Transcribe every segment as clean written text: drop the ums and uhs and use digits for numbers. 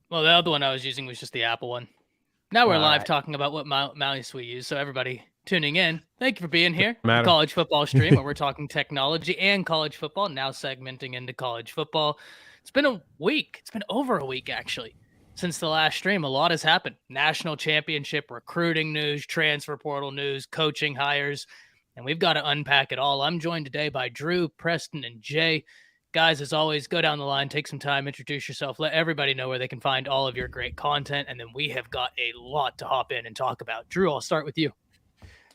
Well, the other one I was using was just the Apple one. Now we're All live right. talking about what mouse we use. So everybody tuning in, thank you for being here. The Matter. college football stream where we're talking technology and college football, now segmenting into college football. It's been a week. It's been over a week, actually, since the last stream. A lot has happened. National championship, recruiting news, transfer portal news, coaching hires, and we've got to unpack it all. I'm joined today by Drew, Preston, and Jay. Guys, as always, go down the line, take some time, introduce yourself, let everybody know where they can find all of your great content, and then we have got a lot to hop in and talk about. Drew, I'll start with you.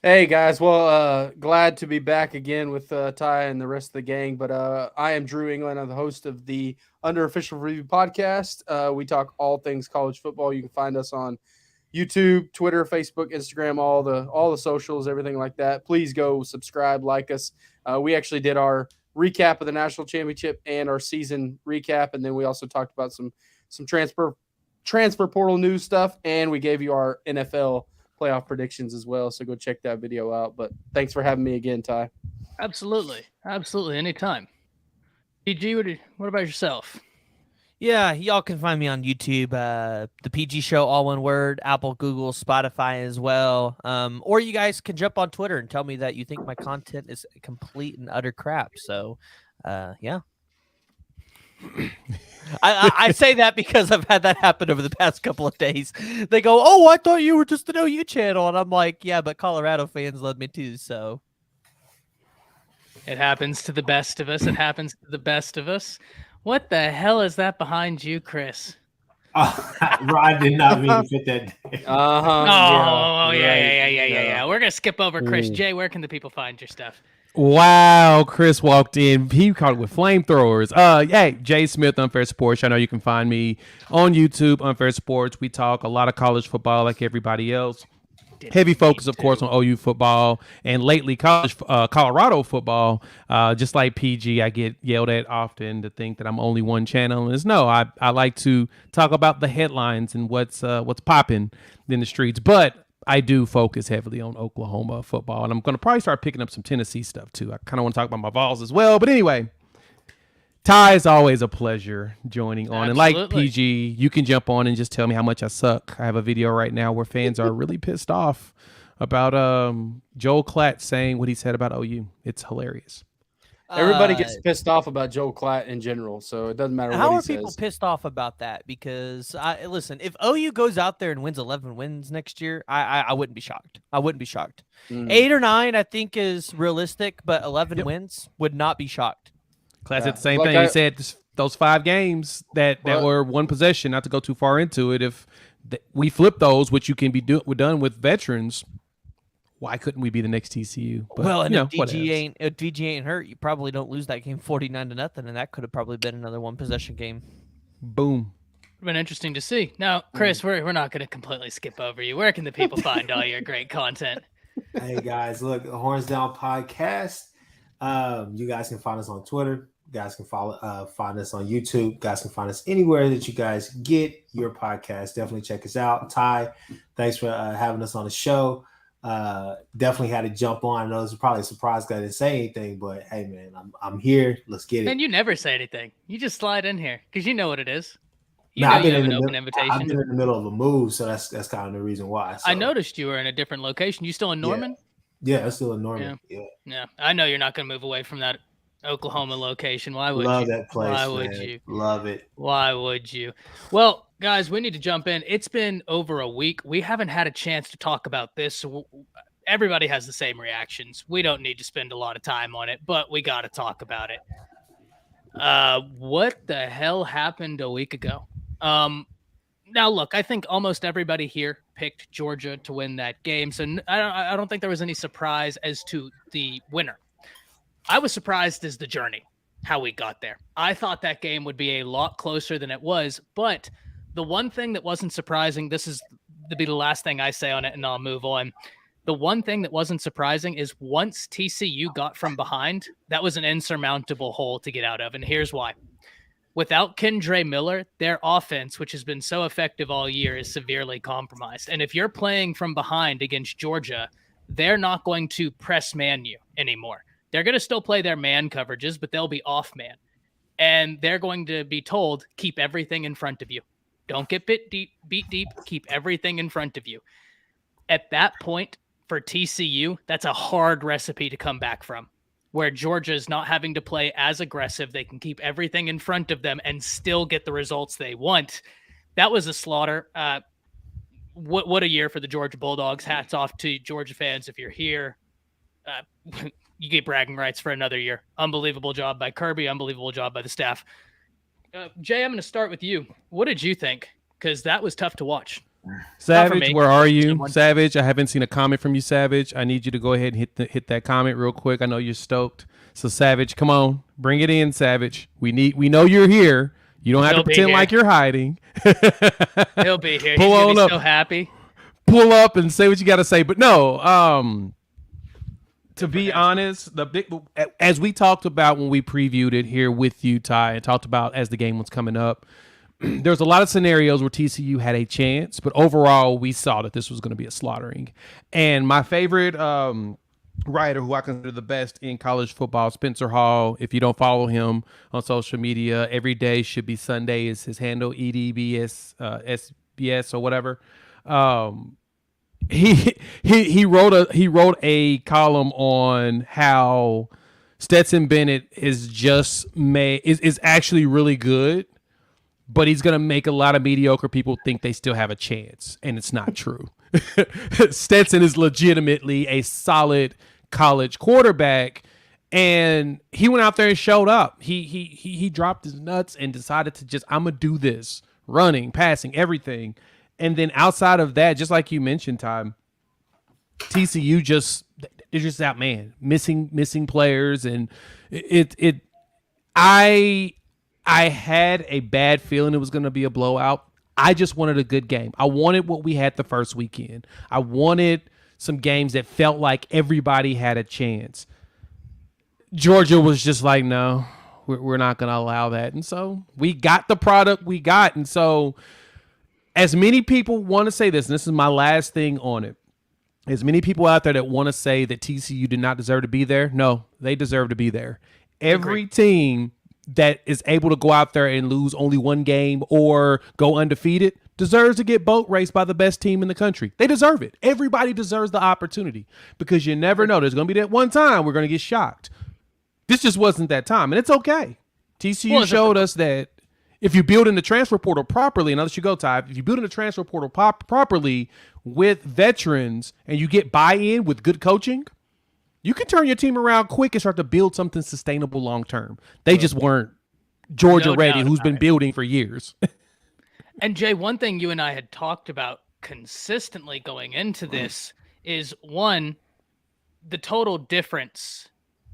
Hey guys, well, glad to be back again with Ty and the rest of the gang. But I am Drew England. I'm the host of the Under Official Review podcast. We talk all things college football. You can find us on YouTube, Twitter, Facebook, Instagram, all the socials, everything like that. Please go subscribe, like us. We actually did our recap of the national championship and our season recap, and then we also talked about some transfer portal news stuff, and we gave you our NFL playoff predictions as well. So go check that video out. But thanks for having me again, Ty. Absolutely. Anytime. PG, what about yourself? Yeah, y'all can find me on YouTube, the PG Show, all one word, Apple, Google, Spotify as well. Or you guys can jump on Twitter and tell me that you think my content is complete and utter crap. So, yeah. I say that because I've had that happen over the past couple of days. They go, "Oh, I thought you were just an OU channel," and I'm like, "Yeah, but Colorado fans love me too." So it happens to the best of us. What the hell is that behind you, Chris? I did not mean to fit that. Yeah. We're gonna skip over Chris. Jay, where can the people find your stuff? Wow, Chris walked in. He caught it with flamethrowers. Hey, Jay Smith, Unfair Sports. I know you can find me on YouTube, Unfair Sports. We talk a lot of college football like everybody else. Heavy focus, of course, on OU football and lately Colorado football. Just like PG, I get yelled at often to think that I'm only one channel. And no, I like to talk about the headlines and what's popping in the streets. But I do focus heavily on Oklahoma football, and I'm going to probably start picking up some Tennessee stuff too. I kind of want to talk about my Vols as well. But anyway, Ty, is always a pleasure joining on. Absolutely. And like PG, you can jump on and just tell me how much I suck. I have a video right now where fans are really pissed off about Joel Klatt saying what he said about OU. It's hilarious. Everybody gets pissed off about Joel Klatt in general, so it doesn't matter what he says. How are people pissed off about that? Because, listen, if OU goes out there and wins 11 wins next year, I wouldn't be shocked. 8 or 9, I think, is realistic, but 11 wins would not be shocked. Class said the same thing. He said those 5 games that were one possession, not to go too far into it, if we flip those, which you can be done with veterans, why couldn't we be the next TCU? But, well, and if DG ain't hurt, you probably don't lose that game 49-0, and that could have probably been another one possession game. Boom. It's been interesting to see. Now, Chris, we're not going to completely skip over you. Where can the people find all your great content? Hey guys, look, the Horns Down podcast. You guys can find us on Twitter. You guys can find us on YouTube. You guys can find us anywhere that you guys get your podcast. Definitely check us out. Ty, thanks for having us on the show. Definitely had to jump on. I know it's probably a surprise because I didn't say anything, but hey, man, I'm here. Let's get it. Man, you never say anything. You just slide in here because you know what it is. I've been in the middle of a move, so that's kind of the reason why. So. I noticed you were in a different location. You still in Norman? Yeah, I'm still in Norman. Yeah. I know you're not going to move away from that Oklahoma location. Why would you? Love that place. Why would you? Love it. Why would you? Well, guys, we need to jump in. It's been over a week. We haven't had a chance to talk about this. So everybody has the same reactions. We don't need to spend a lot of time on it, but we got to talk about it. What the hell happened a week ago? Now, look, I think almost everybody here picked Georgia to win that game. So I don't think there was any surprise as to the winner. I was surprised as the journey, how we got there. I thought that game would be a lot closer than it was. But the one thing that wasn't surprising, this is to be the last thing I say on it and I'll move on. The one thing that wasn't surprising is once TCU got from behind, that was an insurmountable hole to get out of. And here's why. Without Kendre Miller, their offense, which has been so effective all year, is severely compromised. And if you're playing from behind against Georgia, they're not going to press man you anymore. They're going to still play their man coverages, but they'll be off man. And they're going to be told, keep everything in front of you. Don't get beat deep. Keep everything in front of you. At that point for TCU, that's a hard recipe to come back from, where Georgia is not having to play as aggressive. They can keep everything in front of them and still get the results they want. That was a slaughter. What a year for the Georgia Bulldogs. Hats off to Georgia fans if you're here. You get bragging rights for another year. Unbelievable job by Kirby. Unbelievable job by the staff. Jay, I'm going to start with you. What did you think? Because that was tough to watch. Savage, where are you? Savage, I haven't seen a comment from you, Savage. I need you to go ahead and hit that comment real quick. I know you're stoked. So, Savage, come on. Bring it in, Savage. We know you're here. You don't have to pretend like you're hiding. He'll be here. He's going to be so happy. Pull up and say what you got to say. But no, to be honest, as we talked about when we previewed it here with you, Ty, and talked about as the game was coming up, there's a lot of scenarios where TCU had a chance, but overall we saw that this was going to be a slaughtering. And my favorite writer, who I consider the best in college football, Spencer Hall, if you don't follow him on social media, Every Day Should Be Sunday is his handle, EDBS, SBS or whatever. He wrote a column on how Stetson Bennett is actually really good, but he's going to make a lot of mediocre people think they still have a chance, and it's not true. Stetson is legitimately a solid college quarterback, and he went out there and showed up. He dropped his nuts and decided to I'm going to do this, running, passing, everything. And then outside of that, just like you mentioned, Ty, TCU they're just out, man, missing players, and I had a bad feeling it was going to be a blowout. I just wanted a good game. I wanted what we had the first weekend. I wanted some games that felt like everybody had a chance. Georgia was just like, no, we're not going to allow that. And so we got the product we got. And so as many people want to say this, and this is my last thing on it, as many people out there that want to say that TCU did not deserve to be there, no, they deserve to be there. Every team that is able to go out there and lose only one game or go undefeated deserves to get boat raced by the best team in the country. They deserve it. Everybody deserves the opportunity, because you never know. There's going to be that one time we're going to get shocked. This just wasn't that time, and it's okay. TCU showed us that if you build in the transfer portal properly, and I'll let you go, Ty, if you build in the transfer portal properly with veterans and you get buy-in with good coaching, you can turn your team around quick and start to build something sustainable long-term. They just weren't Georgia ready, who's been building for years. And Jay, one thing you and I had talked about consistently going into this is, one, the total difference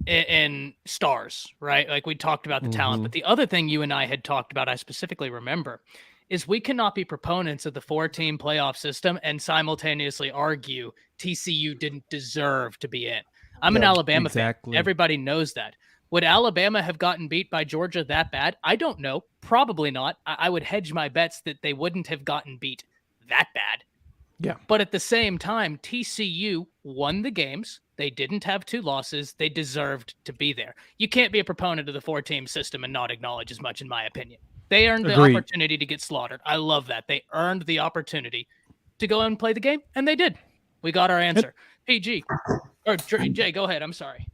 in stars, right? Like we talked about the talent, but the other thing you and I had talked about, I specifically remember, is we cannot be proponents of the 4-team playoff system and simultaneously argue TCU didn't deserve to be in. I'm an Alabama fan. Everybody knows that. Would Alabama have gotten beat by Georgia that bad? I don't know. Probably not. I would hedge my bets that they wouldn't have gotten beat that bad. Yeah. But at the same time, TCU won the games. They didn't have 2 losses. They deserved to be there. You can't be a proponent of the 4-team system and not acknowledge as much, in my opinion. They earned the opportunity to get slaughtered. I love that. They earned the opportunity to go and play the game, and they did. We got our answer. PG. Or Jay, go ahead. I'm sorry.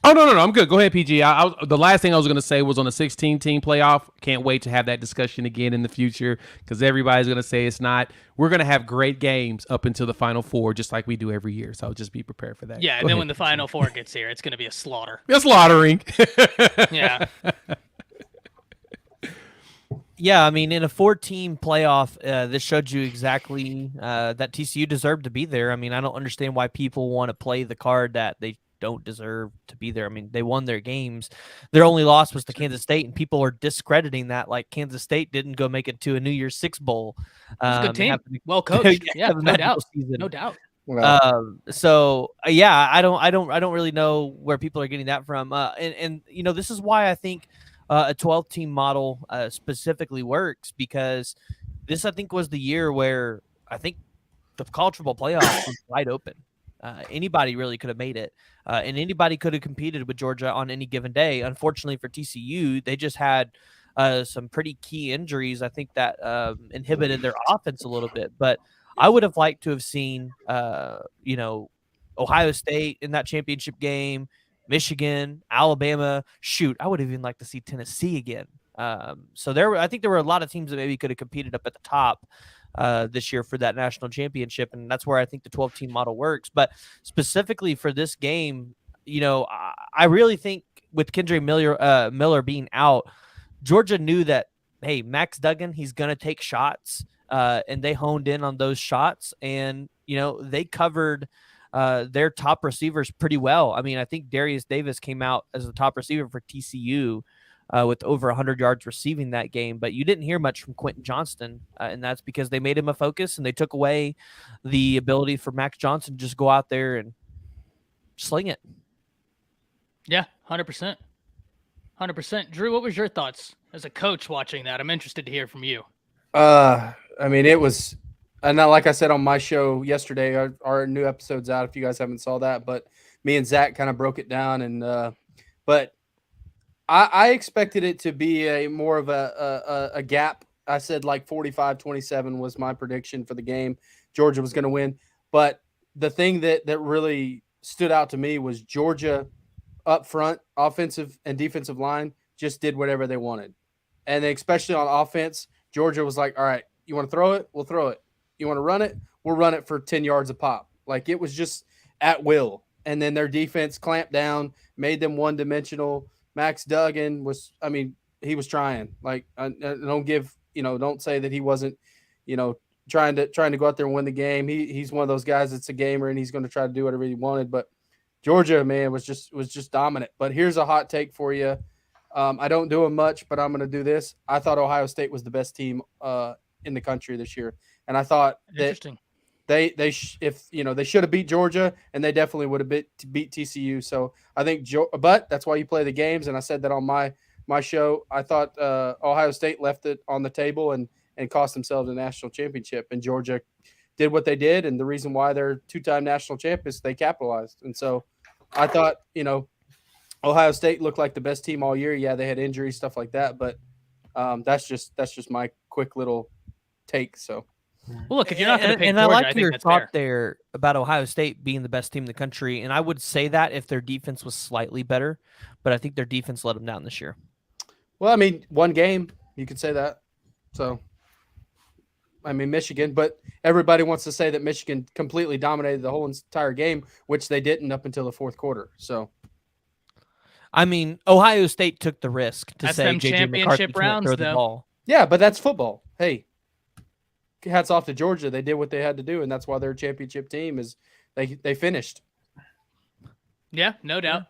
Oh, no. I'm good. Go ahead, PG. The last thing I was going to say was on the 16-team playoff. Can't wait to have that discussion again in the future, because everybody's going to say it's not. We're going to have great games up until the Final Four, just like we do every year. So just be prepared for that. Yeah, and then when the Final Four gets here, it's going to be a slaughter. A slaughtering. Yeah. Yeah, I mean, in a 4-team playoff, this showed you exactly that TCU deserved to be there. I mean, I don't understand why people want to play the card that they don't deserve to be there. I mean, they won their games. Their only loss was to Kansas State, and people are discrediting that, like Kansas State didn't go make it to a New Year's Six bowl. It's a good team. Well coached. Yeah, no doubt. No doubt. Yeah, I don't really know where people are getting that from. And you know, this is why I think a 12-team model specifically works, because this, I think, was the year where I think the college football playoff was wide open. Anybody really could have made it, and anybody could have competed with Georgia on any given day. Unfortunately for TCU, they just had some pretty key injuries, I think that inhibited their offense a little bit. But I would have liked to have seen, Ohio State in that championship game, Michigan, Alabama. Shoot, I would have even liked to see Tennessee again. I think there were a lot of teams that maybe could have competed up at the top this year for that national championship, and that's where I think the 12-team model works. But specifically for this game, I really think with Kendre Miller being out, Georgia knew that, hey, Max Duggan, he's going to take shots, and they honed in on those shots, and they covered their top receivers pretty well. I mean, I think Darius Davis came out as the top receiver for TCU with over 100 yards receiving that game, but you didn't hear much from Quentin Johnston, and that's because they made him a focus and they took away the ability for Max Johnson to just go out there and sling it. Yeah, 100%. 100%. Drew, what was your thoughts as a coach watching that? I'm interested to hear from you. I mean, it was, and like I said on my show yesterday, our new episode's out if you guys haven't saw that, but me and Zach kind of broke it down, and but I expected it to be a more of a gap. I said like 45-27 was my prediction for the game. Georgia was going to win, but the thing that really stood out to me was Georgia up front, offensive and defensive line, just did whatever they wanted. And especially on offense, Georgia was like, all right, you want to throw it? We'll throw it. You want to run it? We'll run it for 10 yards a pop. Like, it was just at will. And then their defense clamped down, made them one-dimensional. Max Duggan was, I mean, he was trying. Like, don't say that he wasn't, trying to go out there and win the game. He's one of those guys that's a gamer, and he's going to try to do whatever he wanted. But Georgia, man, was just dominant. But here's a hot take for you. I don't do them much, but I'm going to do this. I thought Ohio State was the best team in the country this year, and I thought that they should have beat Georgia, and they definitely would have beat TCU. So I think, but that's why you play the games, and I said that on my show. I thought Ohio State left it on the table and cost themselves a national championship, and Georgia did what they did, and the reason why they're two-time national champions, they capitalized. And so I thought, Ohio State looked like the best team all year. Yeah, they had injuries, stuff like that, but that's just my quick little take. So, well, look, if you're not going to pick and Georgia, I like I think your that's thought fair. there about Ohio State being the best team in the country, and I would say that if their defense was slightly better, but I think their defense let them down this year. Well, I mean, one game, you could say that. So, I mean, Michigan, but everybody wants to say that Michigan completely dominated the whole entire game, which they didn't up until the fourth quarter. So, I mean, Ohio State took the risk to That's say them J.J. McCarthy championship can't rounds, throw the though. ball. yeah, but that's football. Hey, hats off to Georgia. They did what they had to do, and that's why their championship team is they finished. Yeah, no doubt.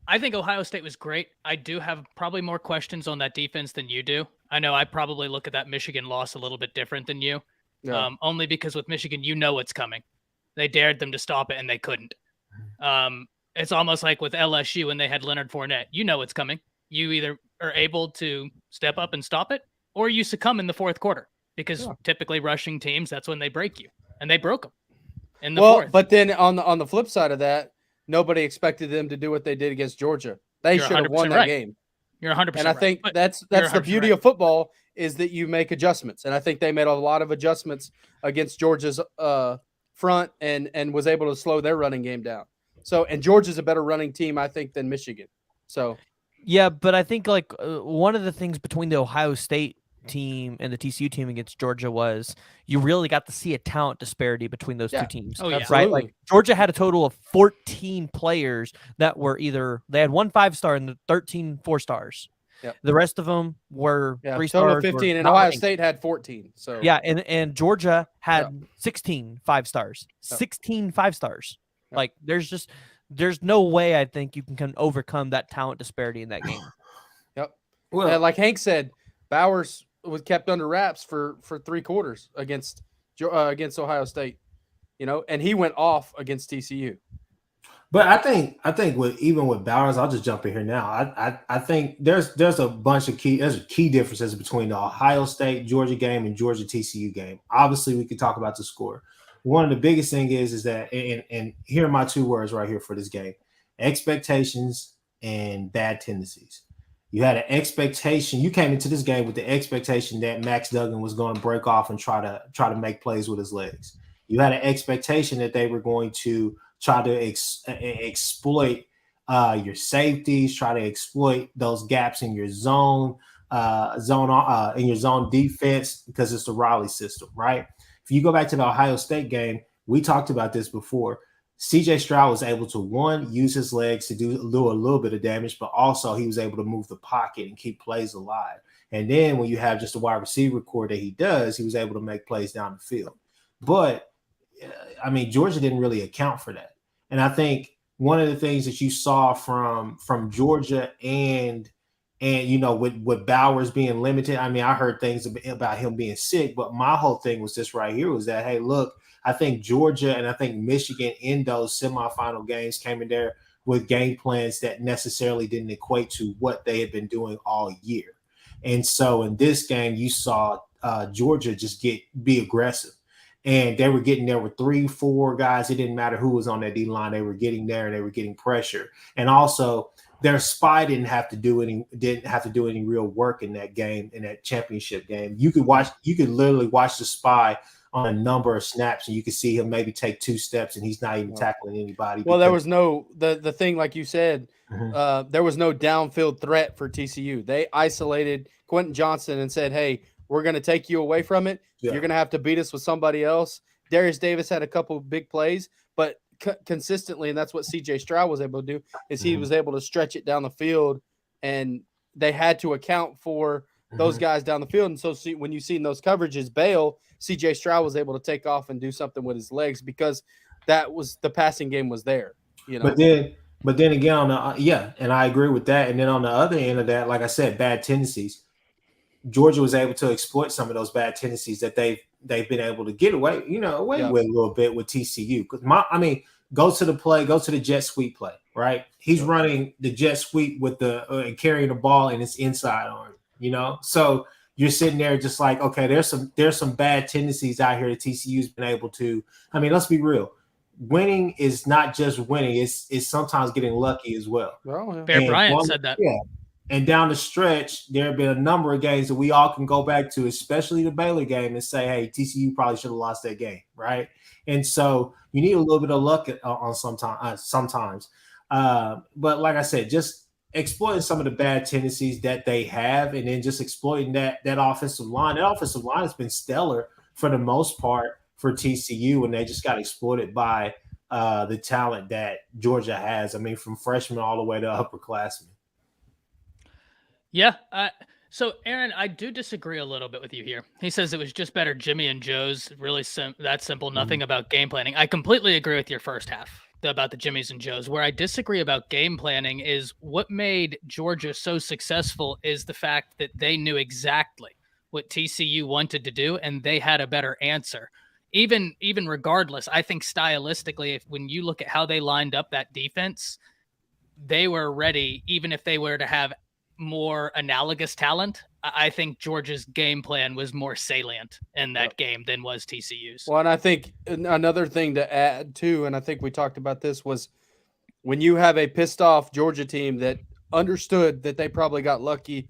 I think Ohio State was great. I do have probably more questions on that defense than you do. I know I probably look at that Michigan loss a little bit different than you, only because with Michigan, what's coming. They dared them to stop it, and they couldn't. It's almost like with LSU when they had Leonard Fournette. You know what's coming. You either are able to step up and stop it, or you succumb in the fourth quarter, because typically rushing teams, that's when they break you, and they broke them in the fourth. But then on the flip side of that, nobody expected them to do what they did against Georgia. They should have won that game. You're 100%. And I think that's the beauty of football, is that you make adjustments. And I think they made a lot of adjustments against Georgia's front and was able to slow their running game down. So, and Georgia's a better running team, I think, than Michigan. So, yeah, but I think one of the things between the Ohio State team and the TCU team against Georgia was you really got to see a talent disparity between those two teams. Oh, yeah. Right? Like, Georgia had a total of 14 players that were they had 1 5-star and 13 4-stars. Yep. The rest of them were 3 total stars. of 15, and Ohio State had 14. So yeah, and Georgia had 16 5-stars, 16 5-stars. Yep. Like, there's no way I think you can overcome that talent disparity in that game. Yep. Well, like Hank said, Bowers was kept under wraps for 3 quarters against Ohio State, and he went off against TCU. But I think even with Bowers, I'll just jump in here now. I think there's a bunch of key differences between the Ohio State Georgia game and Georgia TCU game. Obviously, we could talk about the score. One of the biggest thing is that, and here are my 2 words right here for this game: expectations and bad tendencies. You had an expectation. You came into this game with the expectation that Max Duggan was going to break off and try to make plays with his legs. You had an expectation that they were going to try to exploit your safeties, try to exploit those gaps in your zone in your zone defense, because it's the Raleigh system, right? If you go back to the Ohio State game, we talked about this before. CJ Stroud was able to, use his legs to do a little bit of damage, but also he was able to move the pocket and keep plays alive. And then when you have just a wide receiver core that he does, he was able to make plays down the field. But, I mean, Georgia didn't really account for that. And I think one of the things that you saw from Georgia and with Bowers being limited, I mean, I heard things about him being sick, but my whole thing was this right here was that, hey, look, I think Georgia and I think Michigan in those semifinal games came in there with game plans that necessarily didn't equate to what they had been doing all year. And so in this game, you saw Georgia just be aggressive. And they were getting there with 3-4 guys. It didn't matter who was on that D line. They were getting there and they were getting pressure. And also their spy didn't have to do any real work in that game, in that championship game. You could literally watch the spy on a number of snaps, and you could see him maybe take 2 steps, and he's not even tackling anybody. Well, there was no the thing, like you said, there was no downfield threat for TCU. They isolated Quentin Johnson and said, "Hey, we're going to take you away from it. Yeah. You're going to have to beat us with somebody else." Darius Davis had a couple big plays, but consistently, and that's what CJ Stroud was able to do, is he was able to stretch it down the field, and they had to account for those guys down the field. And so when you see those coverages bail, CJ Stroud was able to take off and do something with his legs because that was the passing game was there. But then again, and I agree with that. And then on the other end of that, like I said, bad tendencies. Georgia was able to exploit some of those bad tendencies that they've been able to get away with a little bit with TCU. Because go to the jet sweep play, right? He's running the jet sweep with the carrying the ball in his inside arm. So you're sitting there just like, okay, there's some bad tendencies out here that TCU's been able to. I mean, let's be real. Winning is not just winning; it's sometimes getting lucky as well. Bear Bryant said that. Yeah. And down the stretch, there have been a number of games that we all can go back to, especially the Baylor game, and say, hey, TCU probably should have lost that game, right? And so you need a little bit of luck on sometimes. But like I said, just exploiting some of the bad tendencies that they have, and then just exploiting that offensive line. That offensive line has been stellar for the most part for TCU, and they just got exploited by the talent that Georgia has. I mean, from freshmen all the way to upperclassmen. Yeah. So, Aaron, I do disagree a little bit with you here. He says it was just better Jimmy and Joe's. Really that simple. Nothing about game planning. I completely agree with your first half about the Jimmys and Joes. Where I disagree about game planning is what made Georgia so successful is the fact that they knew exactly what TCU wanted to do, and they had a better answer. Even regardless, I think stylistically, when you look at how they lined up that defense, they were ready, even if they were to have more analogous talent. I think Georgia's game plan was more salient in that game than was TCU's. Well, and I think another thing to add too, and I think we talked about this, was when you have a pissed off Georgia team that understood that they probably got lucky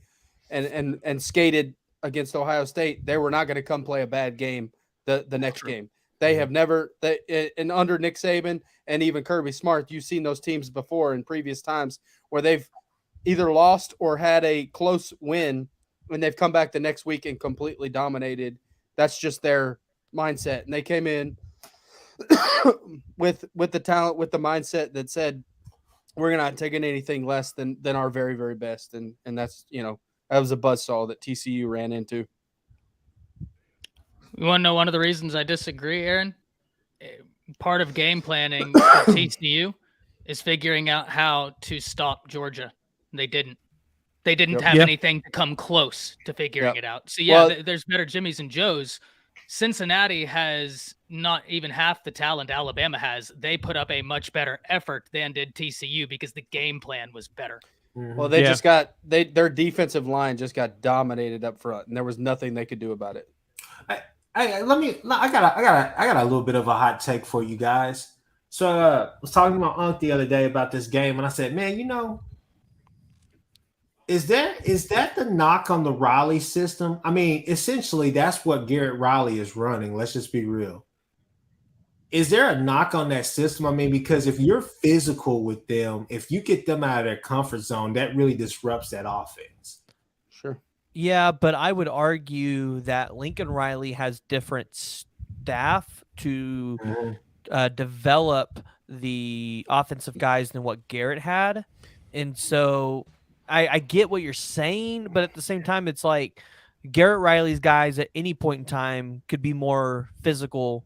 and skated against Ohio State, they were not going to come play a bad game the next game. They have never, and under Nick Saban and even Kirby Smart, you've seen those teams before in previous times where they've either lost or had a close win, and they've come back the next week and completely dominated. That's just their mindset. And they came in with the talent, with the mindset that said, we're not taking anything less than our very, very best. And that's, that was a buzzsaw that TCU ran into. You want to know one of the reasons I disagree, Aaron? Part of game planning for TCU is figuring out how to stop Georgia. They didn't have anything to come close to figuring it out. So, there's better Jimmys and Joes. Cincinnati has not even half the talent Alabama has. They put up a much better effort than did TCU because the game plan was better. Well, they just got their defensive line just got dominated up front, and there was nothing they could do about it. I got a little bit of a hot take for you guys. So I was talking to my aunt the other day about this game, and I said, man, Is that the knock on the Riley system? I mean, essentially, that's what Garrett Riley is running. Let's just be real. Is there a knock on that system? I mean, because if you're physical with them, if you get them out of their comfort zone, that really disrupts that offense. Sure. Yeah, but I would argue that Lincoln Riley has different staff to develop the offensive guys than what Garrett had. And so I get what you're saying, but at the same time, it's like Garrett Riley's guys at any point in time could be more physical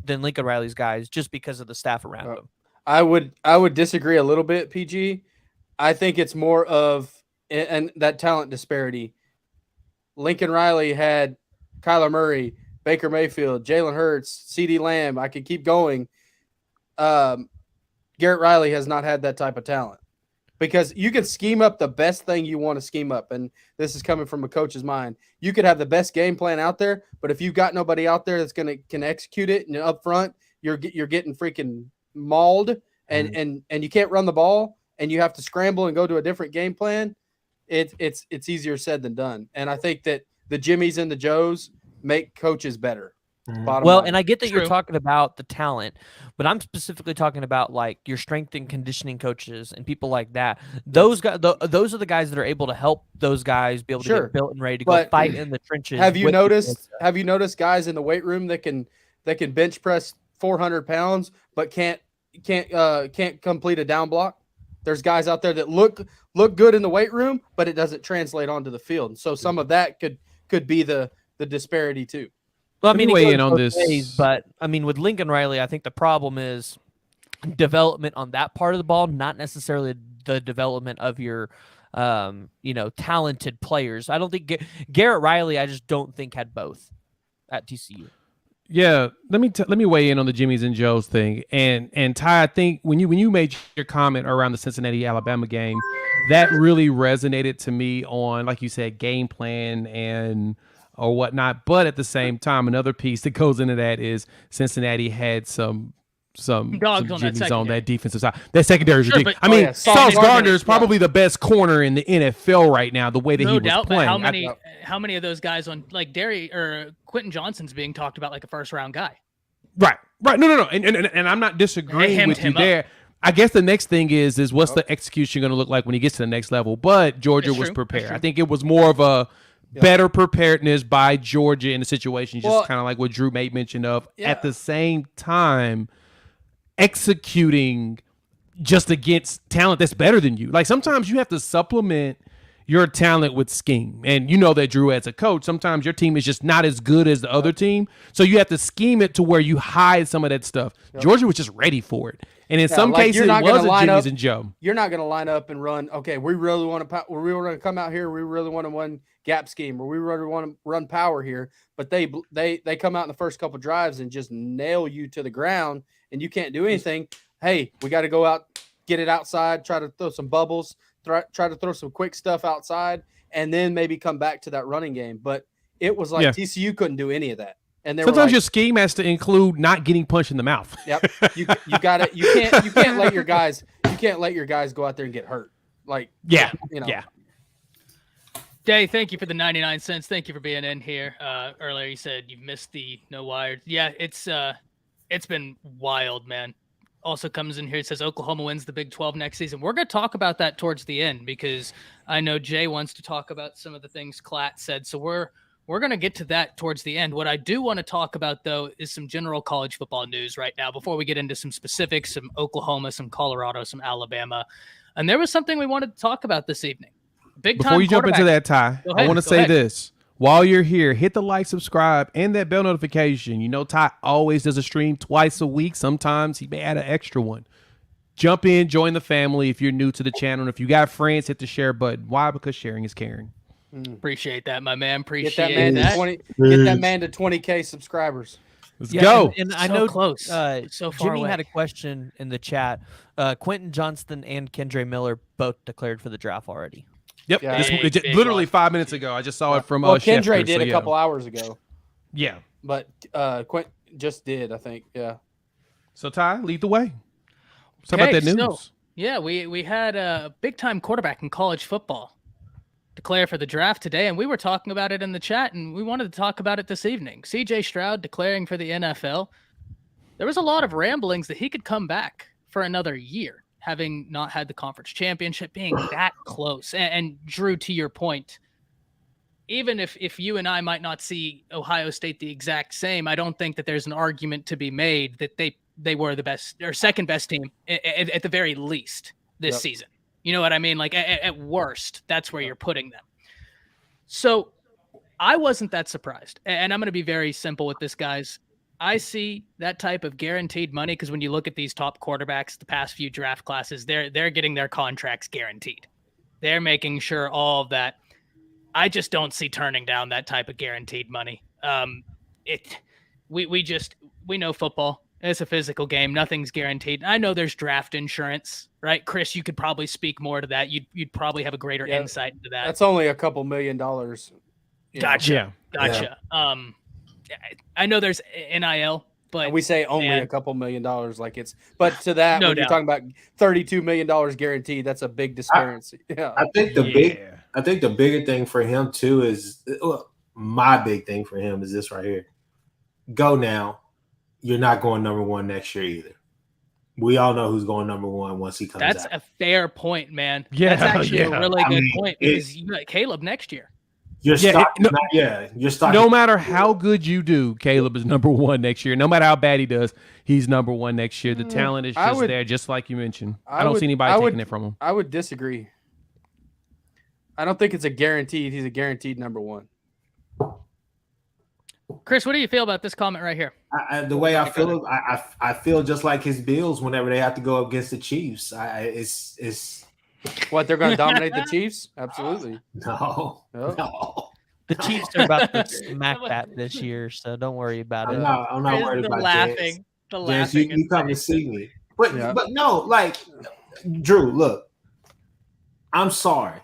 than Lincoln Riley's guys just because of the staff around him. I would disagree a little bit, PG. I think it's more of and that talent disparity. Lincoln Riley had Kyler Murray, Baker Mayfield, Jalen Hurts, CeeDee Lamb. I could keep going. Garrett Riley has not had that type of talent because you can scheme up the best thing you want to scheme up. And this is coming from a coach's mind. You could have the best game plan out there, but if you've got nobody out there that's can execute it and up front, you're getting freaking mauled and you can't run the ball and you have to scramble and go to a different game plan. It's easier said than done. And I think that the Jimmies and the Joes make coaches better. Well, and I get that you're talking about the talent, but I'm specifically talking about like your strength and conditioning coaches and people like that. Those guys, those are the guys that are able to help those guys be able to get built and ready to go fight in the trenches. Have you noticed guys in the weight room that can bench press 400 pounds but can't complete a down block? There's guys out there that look good in the weight room, but it doesn't translate onto the field. And so some of that could be the disparity too. Well, I mean, weigh in on this, but I mean, with Lincoln Riley, I think the problem is development on that part of the ball, not necessarily the development of your, talented players. I don't think Garrett Riley, I just don't think had both at TCU. Yeah, let me weigh in on the Jimmys and Joes thing. And Ty, I think when you made your comment around the Cincinnati Alabama game, that really resonated to me on, like you said, game plan or whatnot. But at the same time, another piece that goes into that is Cincinnati had some dogs on that defensive side. That secondary is ridiculous. I mean, Sauce Gardner is probably the best corner in the NFL right now, the way that he was playing. But how many of those guys on like Quentin Johnston's being talked about like a first round guy? Right. No. And I'm not disagreeing with you there. I guess the next thing is what's the execution going to look like when he gets to the next level? But Georgia was prepared. I think it was more of a better preparedness by Georgia in the situation, just kind of like what Drew made mention of. At the same time, executing just against talent that's better than you. Like sometimes you have to supplement your talent with scheme. And you know that, Drew, as a coach, sometimes your team is just not as good as the other team. So you have to scheme it to where you hide some of that stuff. Georgia was just ready for it. And in some cases, it wasn't Jimmy's and Joe. You're not going to line up and run, okay, we really want to come out here, we really want to run gap scheme, or we really want to run power here. But they come out in the first couple drives and just nail you to the ground, and you can't do anything. Hey, we got to go out, get it outside, try to throw some bubbles, try to throw some quick stuff outside, and then maybe come back to that running game. But it was like TCU couldn't do any of that. And sometimes your scheme has to include not getting punched in the mouth. Yep. You got it. You can't let your guys go out there and get hurt. Like Day, thank you for the 99 cents. Thank you for being in here. Earlier you said you missed the no wired. Yeah, it's been wild, man. Also comes in here, it says Oklahoma wins the Big 12 next season. We're going to talk about that towards the end because I know Jay wants to talk about some of the things Klatt said. So we're going to get to that towards the end. What I do want to talk about, though, is some general college football news right now before we get into some specifics, some Oklahoma, some Colorado, some Alabama. And there was something we wanted to talk about this evening. Before you jump into that, Ty, I want to say this. While you're here, hit the like, subscribe, and that bell notification. You know, Ty always does a stream twice a week. Sometimes he may add an extra one. Jump in, join the family if you're new to the channel. And if you got friends, hit the share button. Why? Because sharing is caring. Appreciate that, my man. Get that man to 20K subscribers. Let's go. And I know close. So far Jimmy away. had a question in the chat. Quentin Johnston and Kendre Miller both declared for the draft already. Yep. Big literally 5 minutes ago. I just saw it from Kendre did a couple hours ago. Yeah. But Quentin just did, I think. Yeah. So, Ty, lead the way. Let's talk about that news. So, we had a big-time quarterback in college football. declare for the draft today, and we were talking about it in the chat, and we wanted to talk about it this evening. CJ Stroud declaring for the NFL. There was a lot of ramblings that he could come back for another year, having not had the conference championship, being that close. And Drew, to your point, even if you and I might not see Ohio State the exact same, I don't think that there's an argument to be made that they were the best or second best team at the very least this season. You know what I mean? Like at worst, that's where you're putting them. So I wasn't that surprised. And I'm going to be very simple with this, guys. I see that type of guaranteed money because when you look at these top quarterbacks, the past few draft classes, they're getting their contracts guaranteed. They're making sure all of that. I just don't see turning down that type of guaranteed money. We know football. It's a physical game. Nothing's guaranteed. I know there's draft insurance, right? Chris, you could probably speak more to that. You'd probably have a greater insight into that. That's only a couple $1 million. Gotcha. Yeah. I know there's NIL, but we say only a couple $1 million, like it's. But to that, when you're talking about $32 million guaranteed, that's a big disparity. I think the bigger thing for him too is my big thing for him is this right here. Go now. You're not going number one next year either. We all know who's going number one once he comes out. That's a fair point, man. Yeah, that's actually a really good point because you got Caleb next year. You're stuck. No matter how good you do, Caleb is number one next year. No matter how bad he does, he's number one next year. The talent is just there, just like you mentioned. I don't see anybody taking it from him. I would disagree. I don't think it's a guaranteed. He's a guaranteed number one. Chris, what do you feel about this comment right here? The way I feel, I feel just like his Bills whenever they have to go against the Chiefs. It's what, they're going to dominate the Chiefs? Absolutely. No. The Chiefs are about to smack that this year, so don't worry about it. I'm not worried about laughing. The laughing. You come to see me, but no, like Drew. Look, I'm sorry,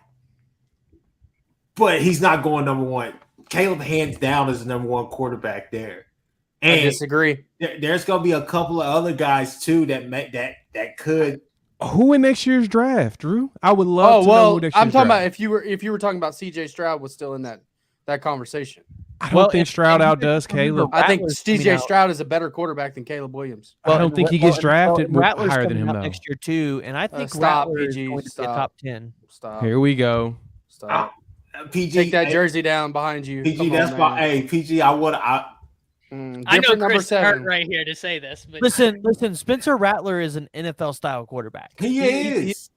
but he's not going number one. Caleb hands down is the number one quarterback there. And I disagree. There's going to be a couple of other guys too that could. Who in next year's draft, Drew? I would love to know who next year's I'm talking draft. about if you were talking about CJ Stroud was still in that conversation. I don't think Stroud outdoes Caleb. I think CJ Stroud is a better quarterback than Caleb Williams. I don't think he gets drafted higher than him though. Next year too, and I think Rattler is going to be a top 10. Stop. Here we go. Stop. PG, take that jersey down behind you. PG, that's my. Hey, PG, I know Chris hurt right here to say this, but listen. Spencer Rattler is an NFL style quarterback. He is.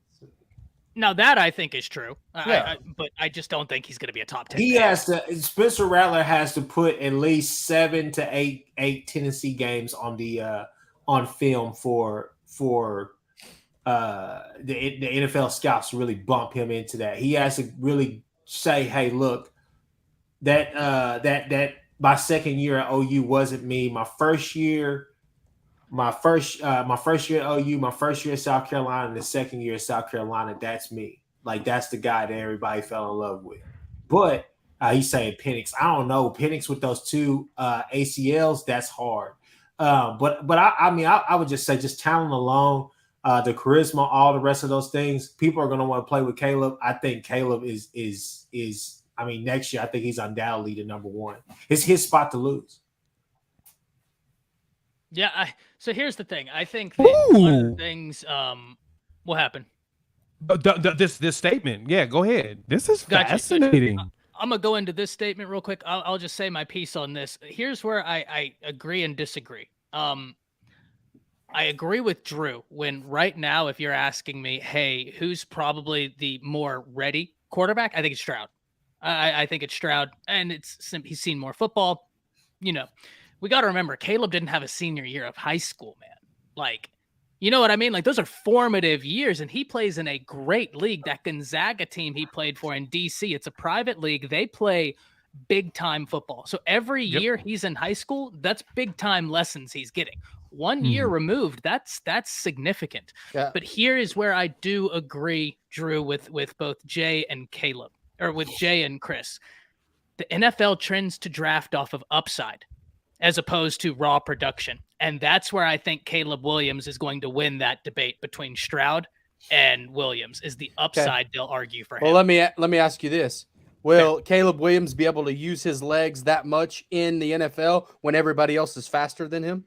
Now that I think is true, but I just don't think he's going to be a top 10. Spencer Rattler has to put at least 7 to 8 Tennessee games on the on film for the NFL scouts to really bump him into that. He has to really say, hey, look, that my second year at OU wasn't me. My first year at OU, my first year at South Carolina, and the second year at South Carolina, that's me. Like, that's the guy that everybody fell in love with. But he's saying Penix. I don't know. Penix with those two ACLs, that's hard. But I would just say just talent alone, the charisma, all the rest of those things, people are going to want to play with Caleb. I think Caleb is next year, I think he's undoubtedly the number one. It's his spot to lose. Yeah. So here's the thing. I think that one of the things, what happened? This statement. Yeah, go ahead. This is fascinating. I'm going to go into this statement real quick. I'll just say my piece on this. Here's where I agree and disagree. I agree with Drew when right now, if you're asking me, hey, who's probably the more ready quarterback? I think it's Stroud. I think it's Stroud, and he's seen more football. You know, we got to remember Caleb didn't have a senior year of high school, man. Like, you know what I mean? Like, those are formative years, and he plays in a great league. That Gonzaga team he played for in D.C., it's a private league. They play big-time football. So every year he's in high school, that's big-time lessons he's getting. 1 year removed, that's significant. Yeah. But here is where I do agree, Drew, with both Jay and Caleb, or with Jay and Chris. The NFL trends to draft off of upside as opposed to raw production. And that's where I think Caleb Williams is going to win that debate between Stroud and Williams is the upside they'll argue for him. Well, let me ask you this. Will Caleb Williams be able to use his legs that much in the NFL when everybody else is faster than him?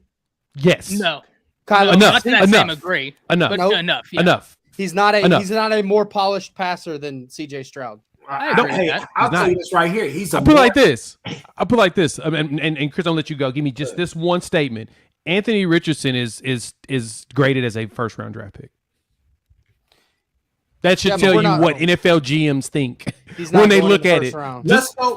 Yes. No. Kyler, Not to that same agree. Enough. But Nope. enough. Yeah. Enough. He's not a more polished passer than CJ Stroud. I agree with that. I'll tell not. you this right here. I'll put it like this. And Chris, I'll let you go. Give me just this one statement. Anthony Richardson is graded as a first-round draft pick. That should tell you what NFL GMs think when they look at it.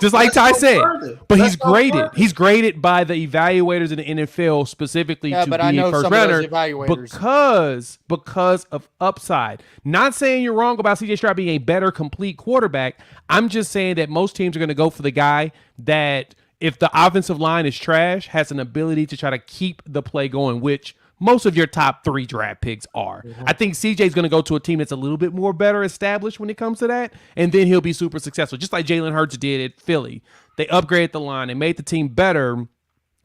Just like Ty said. But he's graded. He's graded by the evaluators in the NFL specifically to be a first rounder because of upside. Not saying you're wrong about CJ Stroud being a better complete quarterback. I'm just saying that most teams are going to go for the guy that, if the offensive line is trash, has an ability to try to keep the play going, which most of your top 3 draft picks are. Mm-hmm. I think CJ is going to go to a team that's a little bit more better established when it comes to that, and then he'll be super successful, just like Jalen Hurts did at Philly. They upgraded the line and made the team better,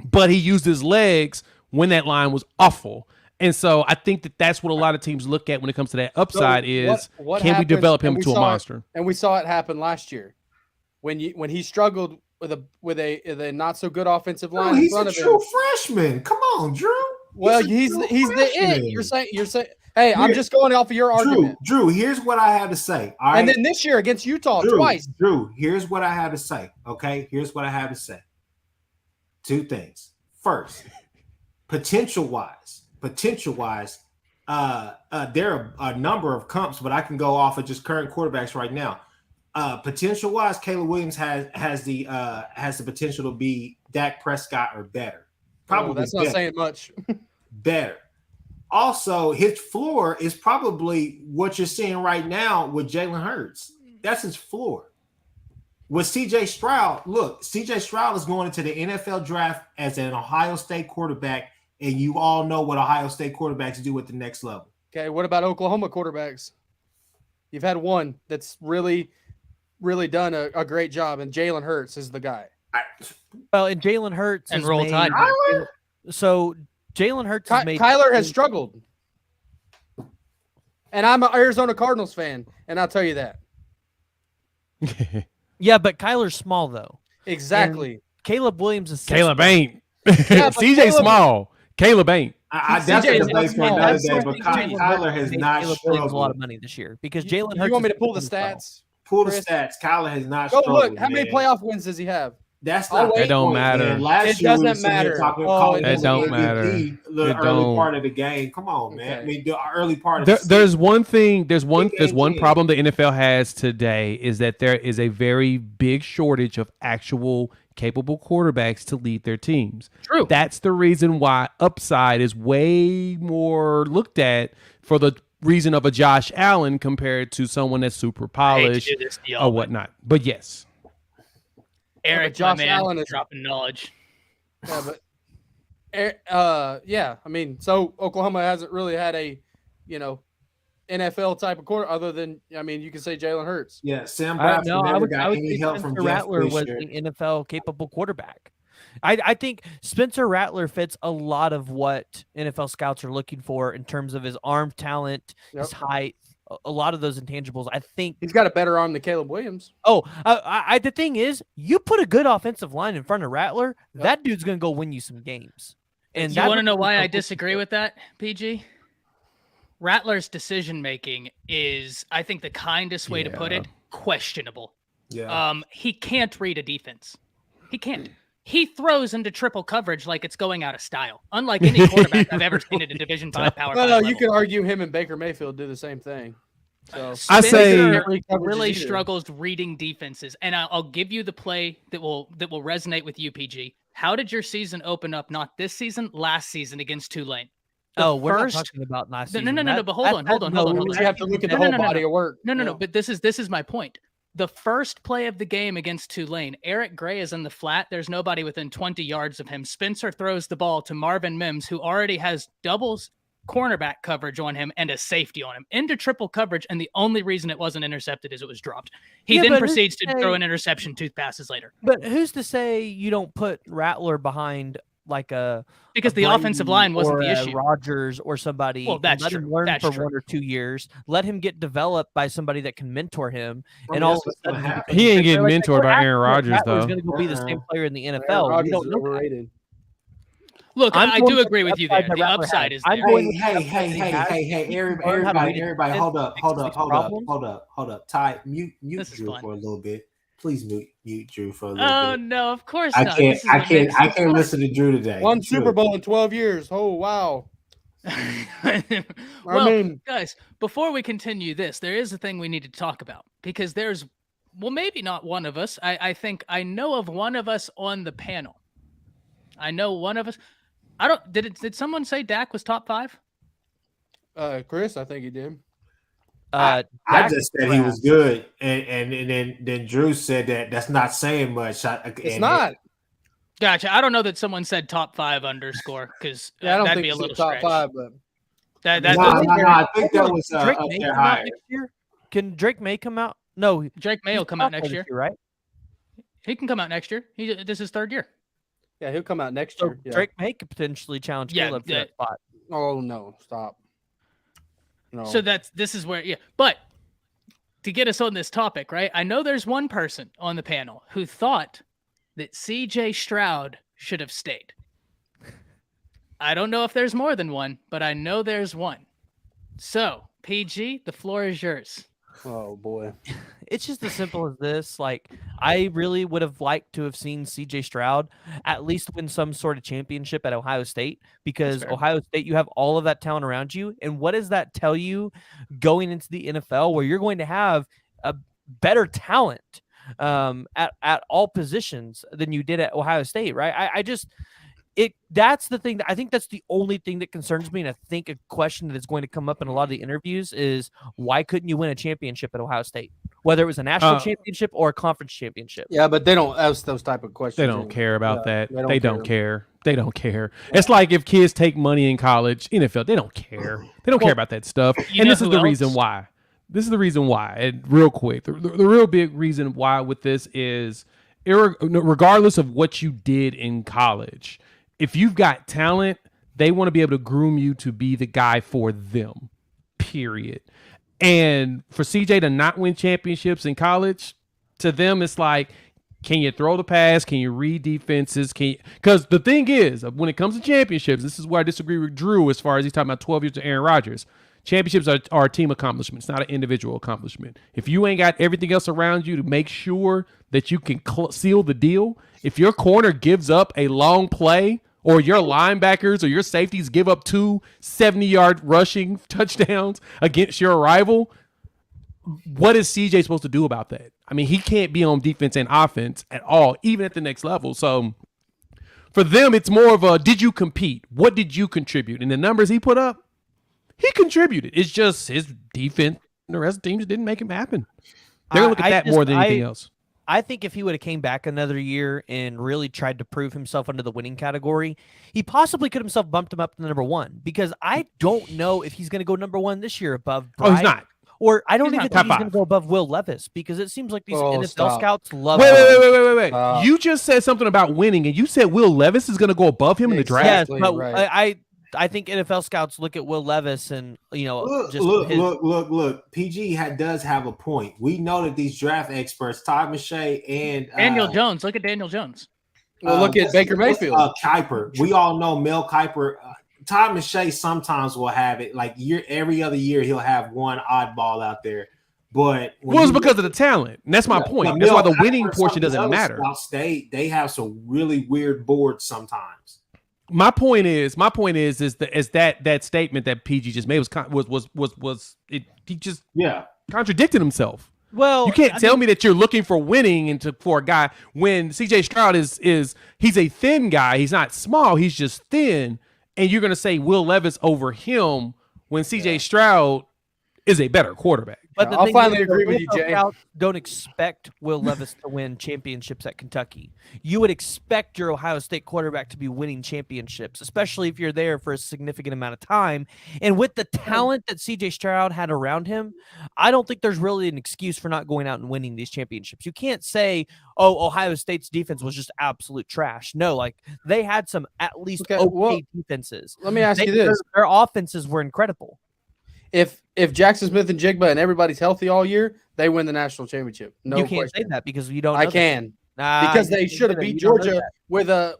but he used his legs when that line was awful. And so I think that that's what a lot of teams look at when it comes to that upside what can we develop him into a monster? And we saw it happen last year when he struggled with a not so good offensive line. He's a true freshman. Come on, Drew. Well, he's the it. You're saying, hey, I'm just going off of your argument. Drew, here's what I have to say. All right. And then this year against Utah twice. Drew, here's what I have to say. Okay, here's what I have to say. 2 things. First, potential wise, there are a number of comps, but I can go off of just current quarterbacks right now. Potential wise, Caleb Williams has the potential to be Dak Prescott or better. Probably that's not saying much. Better. Also, his floor is probably what you're seeing right now with Jalen Hurts. That's his floor. With CJ Stroud, look, CJ Stroud is going into the NFL draft as an Ohio State quarterback, and you all know what Ohio State quarterbacks do at the next level. Okay, what about Oklahoma quarterbacks? You've had one that's really, really done a great job, and Jalen Hurts is the guy. And Jalen Hurts and Roll Tide. So Jalen Hurts Kyler has struggled. And I'm an Arizona Cardinals fan, and I'll tell you that. Yeah, but Kyler's small, though. Exactly. And Caleb Williams is Caleb ain't. CJ small. Caleb ain't. That's a debate for another day, but Kyler has not struggled. A lot of money this year because Jalen Hurts. You want me to pull the stats? Pull the stats. Kyler has not Go struggled. Look, how many playoff wins does he have? That's not. That don't matter. It doesn't matter. That don't matter. The early part of the game. Come on, man. Okay. I mean, the early part of there's one thing. There's one problem the NFL has today is that there is a very big shortage of actual capable quarterbacks to lead their teams. True. That's the reason why upside is way more looked at for the reason of a Josh Allen compared to someone that's super polished or whatnot. But yes. Eric, Josh Allen is dropping knowledge. Yeah, but I mean, so Oklahoma hasn't really had a, NFL type of quarter other than, you can say Jalen Hurts. Yeah, Sam Bradford never got any help from Jeff Rattler was Fisher. an NFL capable quarterback. I think Spencer Rattler fits a lot of what NFL scouts are looking for in terms of his arm talent, his height, a lot of those intangibles. I think he's got a better arm than Caleb Williams. The thing is, you put a good offensive line in front of Rattler, that dude's going to go win you some games. And you want to know why I disagree with that, PG? Rattler's decision making is, I think, the kindest way to put it, questionable. Yeah. He can't read a defense. He can't. He throws into triple coverage like it's going out of style. Unlike any quarterback I've ever seen at a Division 5 power. No, you could argue him and Baker Mayfield do the same thing. So I say really struggles reading defenses, and I'll give you the play that will resonate with you, PG. How did your season open up? Not this season, last season against Tulane. We're not talking about last season. No. But hold on. You have to look at the whole body of work. No. But this is my point. The first play of the game against Tulane, Eric Gray is in the flat. There's nobody within 20 yards of him. Spencer throws the ball to Marvin Mims, who already has doubles cornerback coverage on him and a safety on him into triple coverage. And the only reason it wasn't intercepted is it was dropped. He then proceeds to throw an interception 2 passes later. But who's to say you don't put Rattler behind like a because the Brady offensive line wasn't or the a issue. Rodgers or somebody. Well, and that's let him true. learn That's for true. 1 or 2 years. Let him get developed by somebody that can mentor him. I And mean, all that's of a what's gonna sudden, happen. He ain't getting they're like, mentored by Aaron Rodgers, Rattler's though. going to go be the same player in the Aaron NFL. We Rodgers don't is know that. overrated. Look, I'm I going do with agree the with you upside there. that The Rattler upside has. is I'm there. going with the Hey, upside that he has. He can learn how to read everybody, defense, hold up, fix hold these up, hold up, problems. hold up. Ty, mute This is Drew fun. for a little bit. Please mute Drew for a little Oh bit. no, of course I not. can't, This is what makes I it can't fun. listen to Drew today. One Drew. Super Bowl in 12 years. Oh, wow. Well, I mean, guys, before we continue this, there is a thing we need to talk about because there's, well, maybe not one of us. I think I know of one of us on the panel. I know one of us. I don't. Did someone say Dak was top 5? Chris, I think he did. I Dak just said he was good, and then Drew said that's not saying much. It's not. Gotcha. I don't know that someone said top 5 underscore because Yeah, I don't that'd think be a he's little top stretch. 5, but That's No, I think that was Drake up May there come out higher. next year? Can Drake May come out? No, Drake May he's will come out sophomore next this year. right? He can come out next year. This is 3rd year. yeah, he'll come out next So year. Yeah. Drake May could potentially challenge Yeah, Caleb for that spot. Oh, no. Stop. No. So this is where, yeah. But to get us on this topic, right? I know there's one person on the panel who thought that CJ Stroud should have stayed. I don't know if there's more than one, but I know there's one. So, PG, the floor is yours. Oh, boy. It's just as simple as this. Like, I really would have liked to have seen CJ Stroud at least win some sort of championship at Ohio State, because fair. Ohio State, you have all of that talent around you. And what does that tell you going into the NFL, where you're going to have a better talent at all positions than you did at Ohio State, right? That's the thing that I think that's the only thing that concerns me. And I think a question that is going to come up in a lot of the interviews is, why couldn't you win a championship at Ohio State? Whether it was a national championship or a conference championship. Yeah, but they don't ask those type of questions. They don't care about that. They don't care. They don't care. It's like if kids take money in college, NFL, they don't care. They don't care about that stuff. And this is the reason why. This is the reason why. And real quick, the real big reason why with this is, regardless of what you did in college, if you've got talent, they want to be able to groom you to be the guy for them, period. And for CJ to not win championships in college, to them, it's like, can you throw the pass? Can you read defenses? Because the thing is, when it comes to championships, this is where I disagree with Drew as far as he's talking about 12 years to Aaron Rodgers. Championships are a team accomplishment. It's not an individual accomplishment. If you ain't got everything else around you to make sure that you can seal the deal, if your corner gives up a long play, or your linebackers or your safeties give up 2 70-yard rushing touchdowns against your rival, what is CJ supposed to do about that? I mean, he can't be on defense and offense at all, even at the next level. So for them, it's more of a, did you compete? What did you contribute? And the numbers he put up, he contributed. It's just his defense and the rest of the teams didn't make him happen. They're going to look at that more than anything else. I think if he would have came back another year and really tried to prove himself under the winning category, he possibly could himself bumped him up to number 1, because I don't know if he's going to go number 1 this year above Bryce. Oh, he's not. Or I don't even think he's going to go above Will Levis, because it seems like these NFL scouts love him. Wait. You just said something about winning, and you said Will Levis is going to go above him in the draft. Yes, but right. I think NFL scouts look at Will Levis and, look. PG does have a point. We know that these draft experts, Todd McShay and Daniel Jones. Look at Daniel Jones. Well, look at Baker Mayfield. Kuiper. We all know Mel Kiper. Todd McShay sometimes will have it like every other year. He'll have one oddball out there. But it's because of the talent. And that's my point. That's why the winning portion doesn't matter. They have some really weird boards sometimes. My point is that statement that PG just made he just contradicted himself. Well, you can't tell me that you're looking for winning for a guy when CJ Stroud he's a thin guy. He's not small. He's just thin. And you're going to say Will Levis over him when CJ Stroud is a better quarterback. But the I'll thing finally is, agree with you, NFL Jay. scouts don't expect Will Levis to win championships at Kentucky. You would expect your Ohio State quarterback to be winning championships, especially if you're there for a significant amount of time. And with the talent that CJ Stroud had around him, I don't think there's really an excuse for not going out and winning these championships. You can't say, oh, Ohio State's defense was just absolute trash. No, like they had some at least okay defenses. Let me ask you this. Their offenses were incredible. If Jackson Smith and Jigba and everybody's healthy all year, they win the national championship. No, you can't question. say that because you don't. Know I can because they should have beat Georgia with a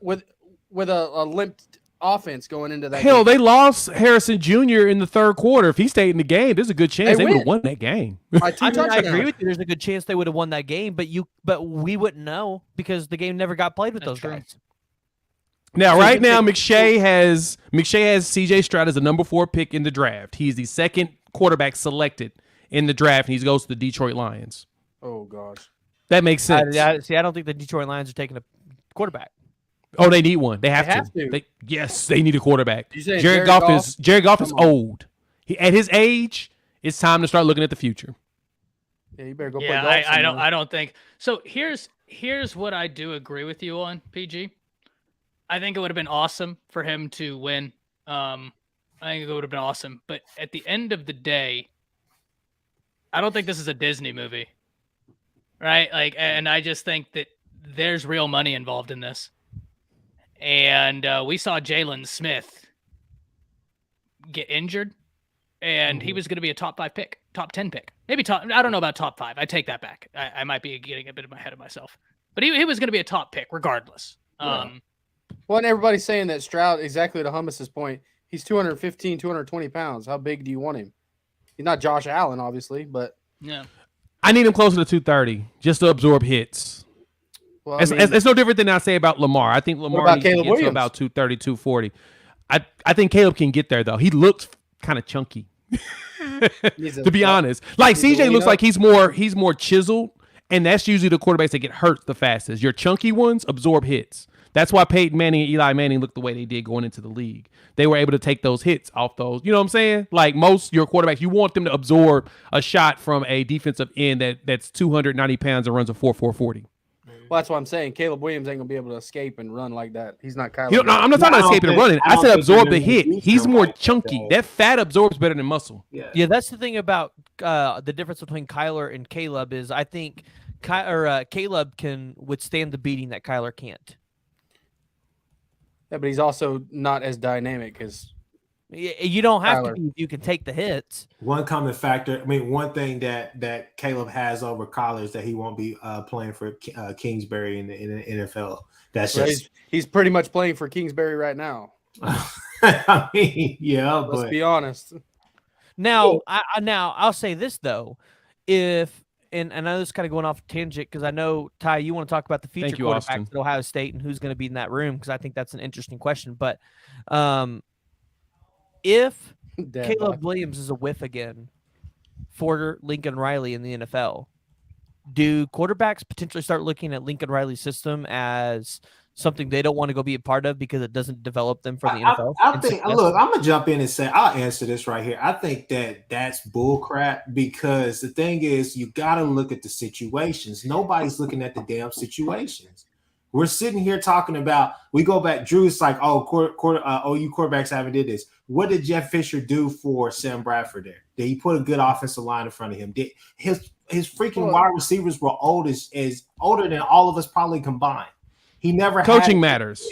limped offense going into that. Hell, game. they lost Harrison Jr. in the third quarter. If he stayed in the game, there's a good chance they would have won that game. I agree with you. There's a good chance they would have won that game, but we wouldn't know because the game never got played with those guys. Now, right now, McShay has CJ Stroud as the number 4 pick in the draft. He's the second quarterback selected in the draft, and he goes to the Detroit Lions. Oh gosh, that makes sense. I don't think the Detroit Lions are taking a quarterback. Oh, they need one. They have to. Yes, they need a quarterback. Jared Goff is old. At his age, it's time to start looking at the future. Yeah, you better go play golf. I don't think so. Here's what I do agree with you on, PG. I think it would have been awesome for him to win. I think it would have been awesome. But at the end of the day, I don't think this is a Disney movie. Right? And I just think that there's real money involved in this. And we saw Jalen Smith get injured, and he was going to be a top 5 pick, top 10 pick. Maybe I don't know about top 5. I take that back. I might be getting a bit ahead of myself. But he was going to be a top pick regardless. Yeah. Well, and everybody's saying that Stroud, exactly to Hummus's point, he's 215, 220 pounds. How big do you want him? He's not Josh Allen, obviously, but yeah, I need him closer to 230 just to absorb hits. Well, it's no different than I say about Lamar. I think Lamar needs to get to about 230, 240. I think Caleb can get there though. He looks kind of chunky, to be honest. Like CJ looks like he's more chiseled, and that's usually the quarterbacks that get hurt the fastest. Your chunky ones absorb hits. That's why Peyton Manning and Eli Manning looked the way they did going into the league. They were able to take those hits off those. You know what I'm saying? Like most your quarterbacks, you want them to absorb a shot from a defensive end that's 290 pounds and runs a 4.40. Well, that's what I'm saying. Caleb Williams ain't gonna be able to escape and run like that. He's not Kyler. No, I'm not talking about escaping and running. I said absorb the hit. He's more chunky. That fat absorbs better than muscle. Yeah, that's the thing about the difference between Kyler and Caleb is I think Caleb can withstand the beating that Kyler can't. Yeah, but he's also not as dynamic as you don't have Kyler. To be. You can take the hits. One common factor. I mean, one thing that Caleb has over Kyler is that he won't be playing for Kingsbury in the NFL. That's just he's pretty much playing for Kingsbury right now. I mean, yeah. Let's be honest. Now, I'll say this though, and I know this is kind of going off tangent because I know, Ty, you want to talk about the future quarterbacks at Ohio State and who's going to be in that room because I think that's an interesting question. But if Caleb Williams is a whiff again for Lincoln Riley in the NFL, do quarterbacks potentially start looking at Lincoln Riley's system as something they don't want to go be a part of because it doesn't develop them for the NFL? I think, look, I'm going to jump in and say, I'll answer this right here. I think that's bull crap because the thing is you got to look at the situations. Nobody's looking at the damn situations. We're sitting here talking about, we go back, Drew's like, OU quarterbacks haven't did this. What did Jeff Fisher do for Sam Bradford there? Did he put a good offensive line in front of him? Did his freaking wide receivers were older than all of us probably combined. He never coaching matters.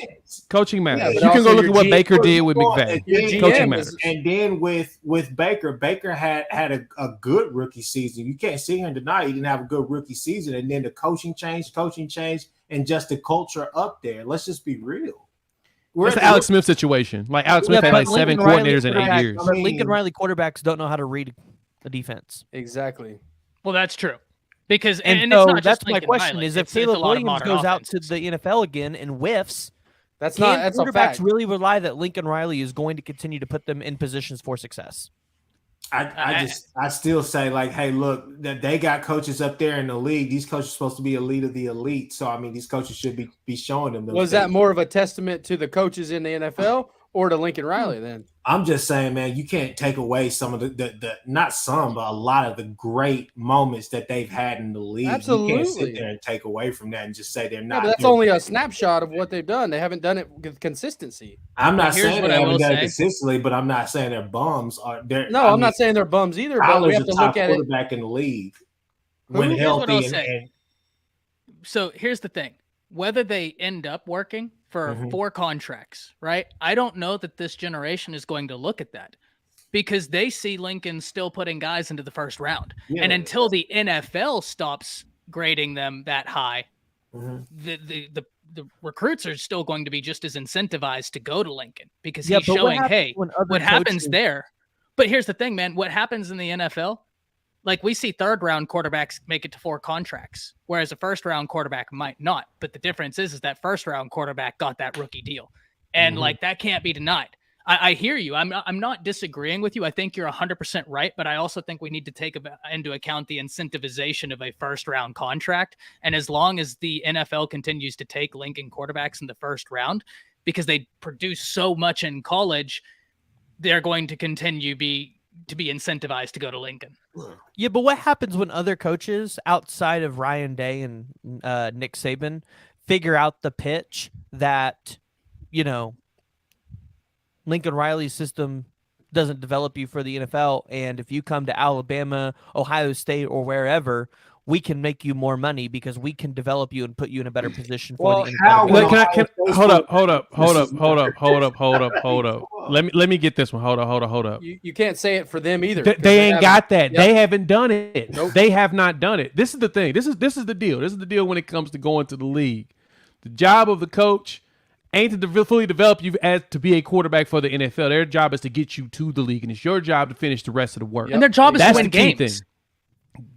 Coaching matters. Yeah, you can go look at what Baker did with McVay. Coaching matters. And then with Baker had a good rookie season. You can't sit here and deny he didn't have a good rookie season. And then the coaching changed, and just the culture up there. Let's just be real. It's the Alex Smith situation. Like Alex Smith had like 7 coordinators in 8 years. Lincoln Riley quarterbacks don't know how to read a defense. Exactly. Well, that's true. Because and so it's not that's just my question Riley. is if Caleb Williams goes out to the NFL again and whiffs, that's quarterbacks really rely that Lincoln Riley is going to continue to put them in positions for success. I still say like, hey, look, that they got coaches up there in the league. These coaches are supposed to be elite of the elite. So I mean, these coaches should be showing them. Was that more of a testament to the coaches in the NFL or to Lincoln Riley then? I'm just saying, man, you can't take away some of the not some, but a lot of the great moments that they've had in the league. Absolutely. You can't sit there and take away from that and just say they're not. Yeah, but that's only a snapshot of what they've done. They haven't done it with consistency. I'm not Here's saying what they I haven't will done it say. consistently, but I'm not saying they're bums. No, I'm not saying they're bums either, but we Kyler's have the to top look at it. quarterback in the league when Here's what I'll healthy. say. So here's the thing. Whether they end up working for 4 contracts, right? I don't know that this generation is going to look at that because they see Lincoln still putting guys into the first round. Yeah. And until the NFL stops grading them that high, the recruits are still going to be just as incentivized to go to Lincoln because he's showing, hey, what happens there. But here's the thing, man. What happens in the NFL? Like we see 3rd-round quarterbacks make it to 4 contracts, whereas a 1st-round quarterback might not. But the difference is that 1st-round quarterback got that rookie deal. And like that can't be denied. I hear you. I'm not disagreeing with you. I think you're 100% right, but I also think we need to take into account the incentivization of a 1st-round contract. And as long as the NFL continues to take Lincoln quarterbacks in the 1st round, because they produce so much in college, they're going to continue to be incentivized to go to Lincoln. Yeah, but what happens when other coaches outside of Ryan Day and Nick Saban figure out the pitch that, Lincoln Riley's system doesn't develop you for the NFL, and if you come to Alabama, Ohio State, or wherever, we can make you more money because we can develop you and put you in a better position for the NFL. Hold up. Let me get this one. Hold up. You can't say it for them either. They ain't got that. Yep. They haven't done it. Nope. They have not done it. This is the thing. This is the deal. This is the deal when it comes to going to the league. The job of the coach ain't to fully develop you as to be a quarterback for the NFL. Their job is to get you to the league, and it's your job to finish the rest of the work. And their job is to win games.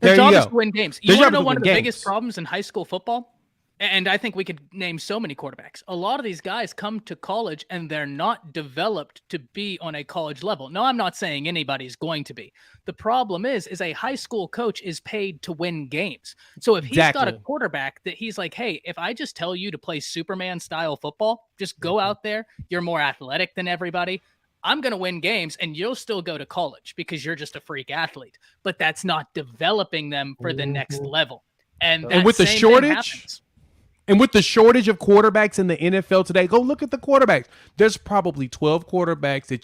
Their job is to win games. You want to know one of the biggest problems in high school football? And I think we could name so many quarterbacks. A lot of these guys come to college and they're not developed to be on a college level. No, I'm not saying anybody's going to be. The problem is a high school coach is paid to win games. So if he's got a quarterback that he's like, hey, if I just tell you to play Superman style football, just go out there. You're more athletic than everybody. I'm going to win games and you'll still go to college because you're just a freak athlete. But that's not developing them for the next level. And with the shortage. And with the shortage of quarterbacks in the NFL today, go look at the quarterbacks. There's probably 12 quarterbacks that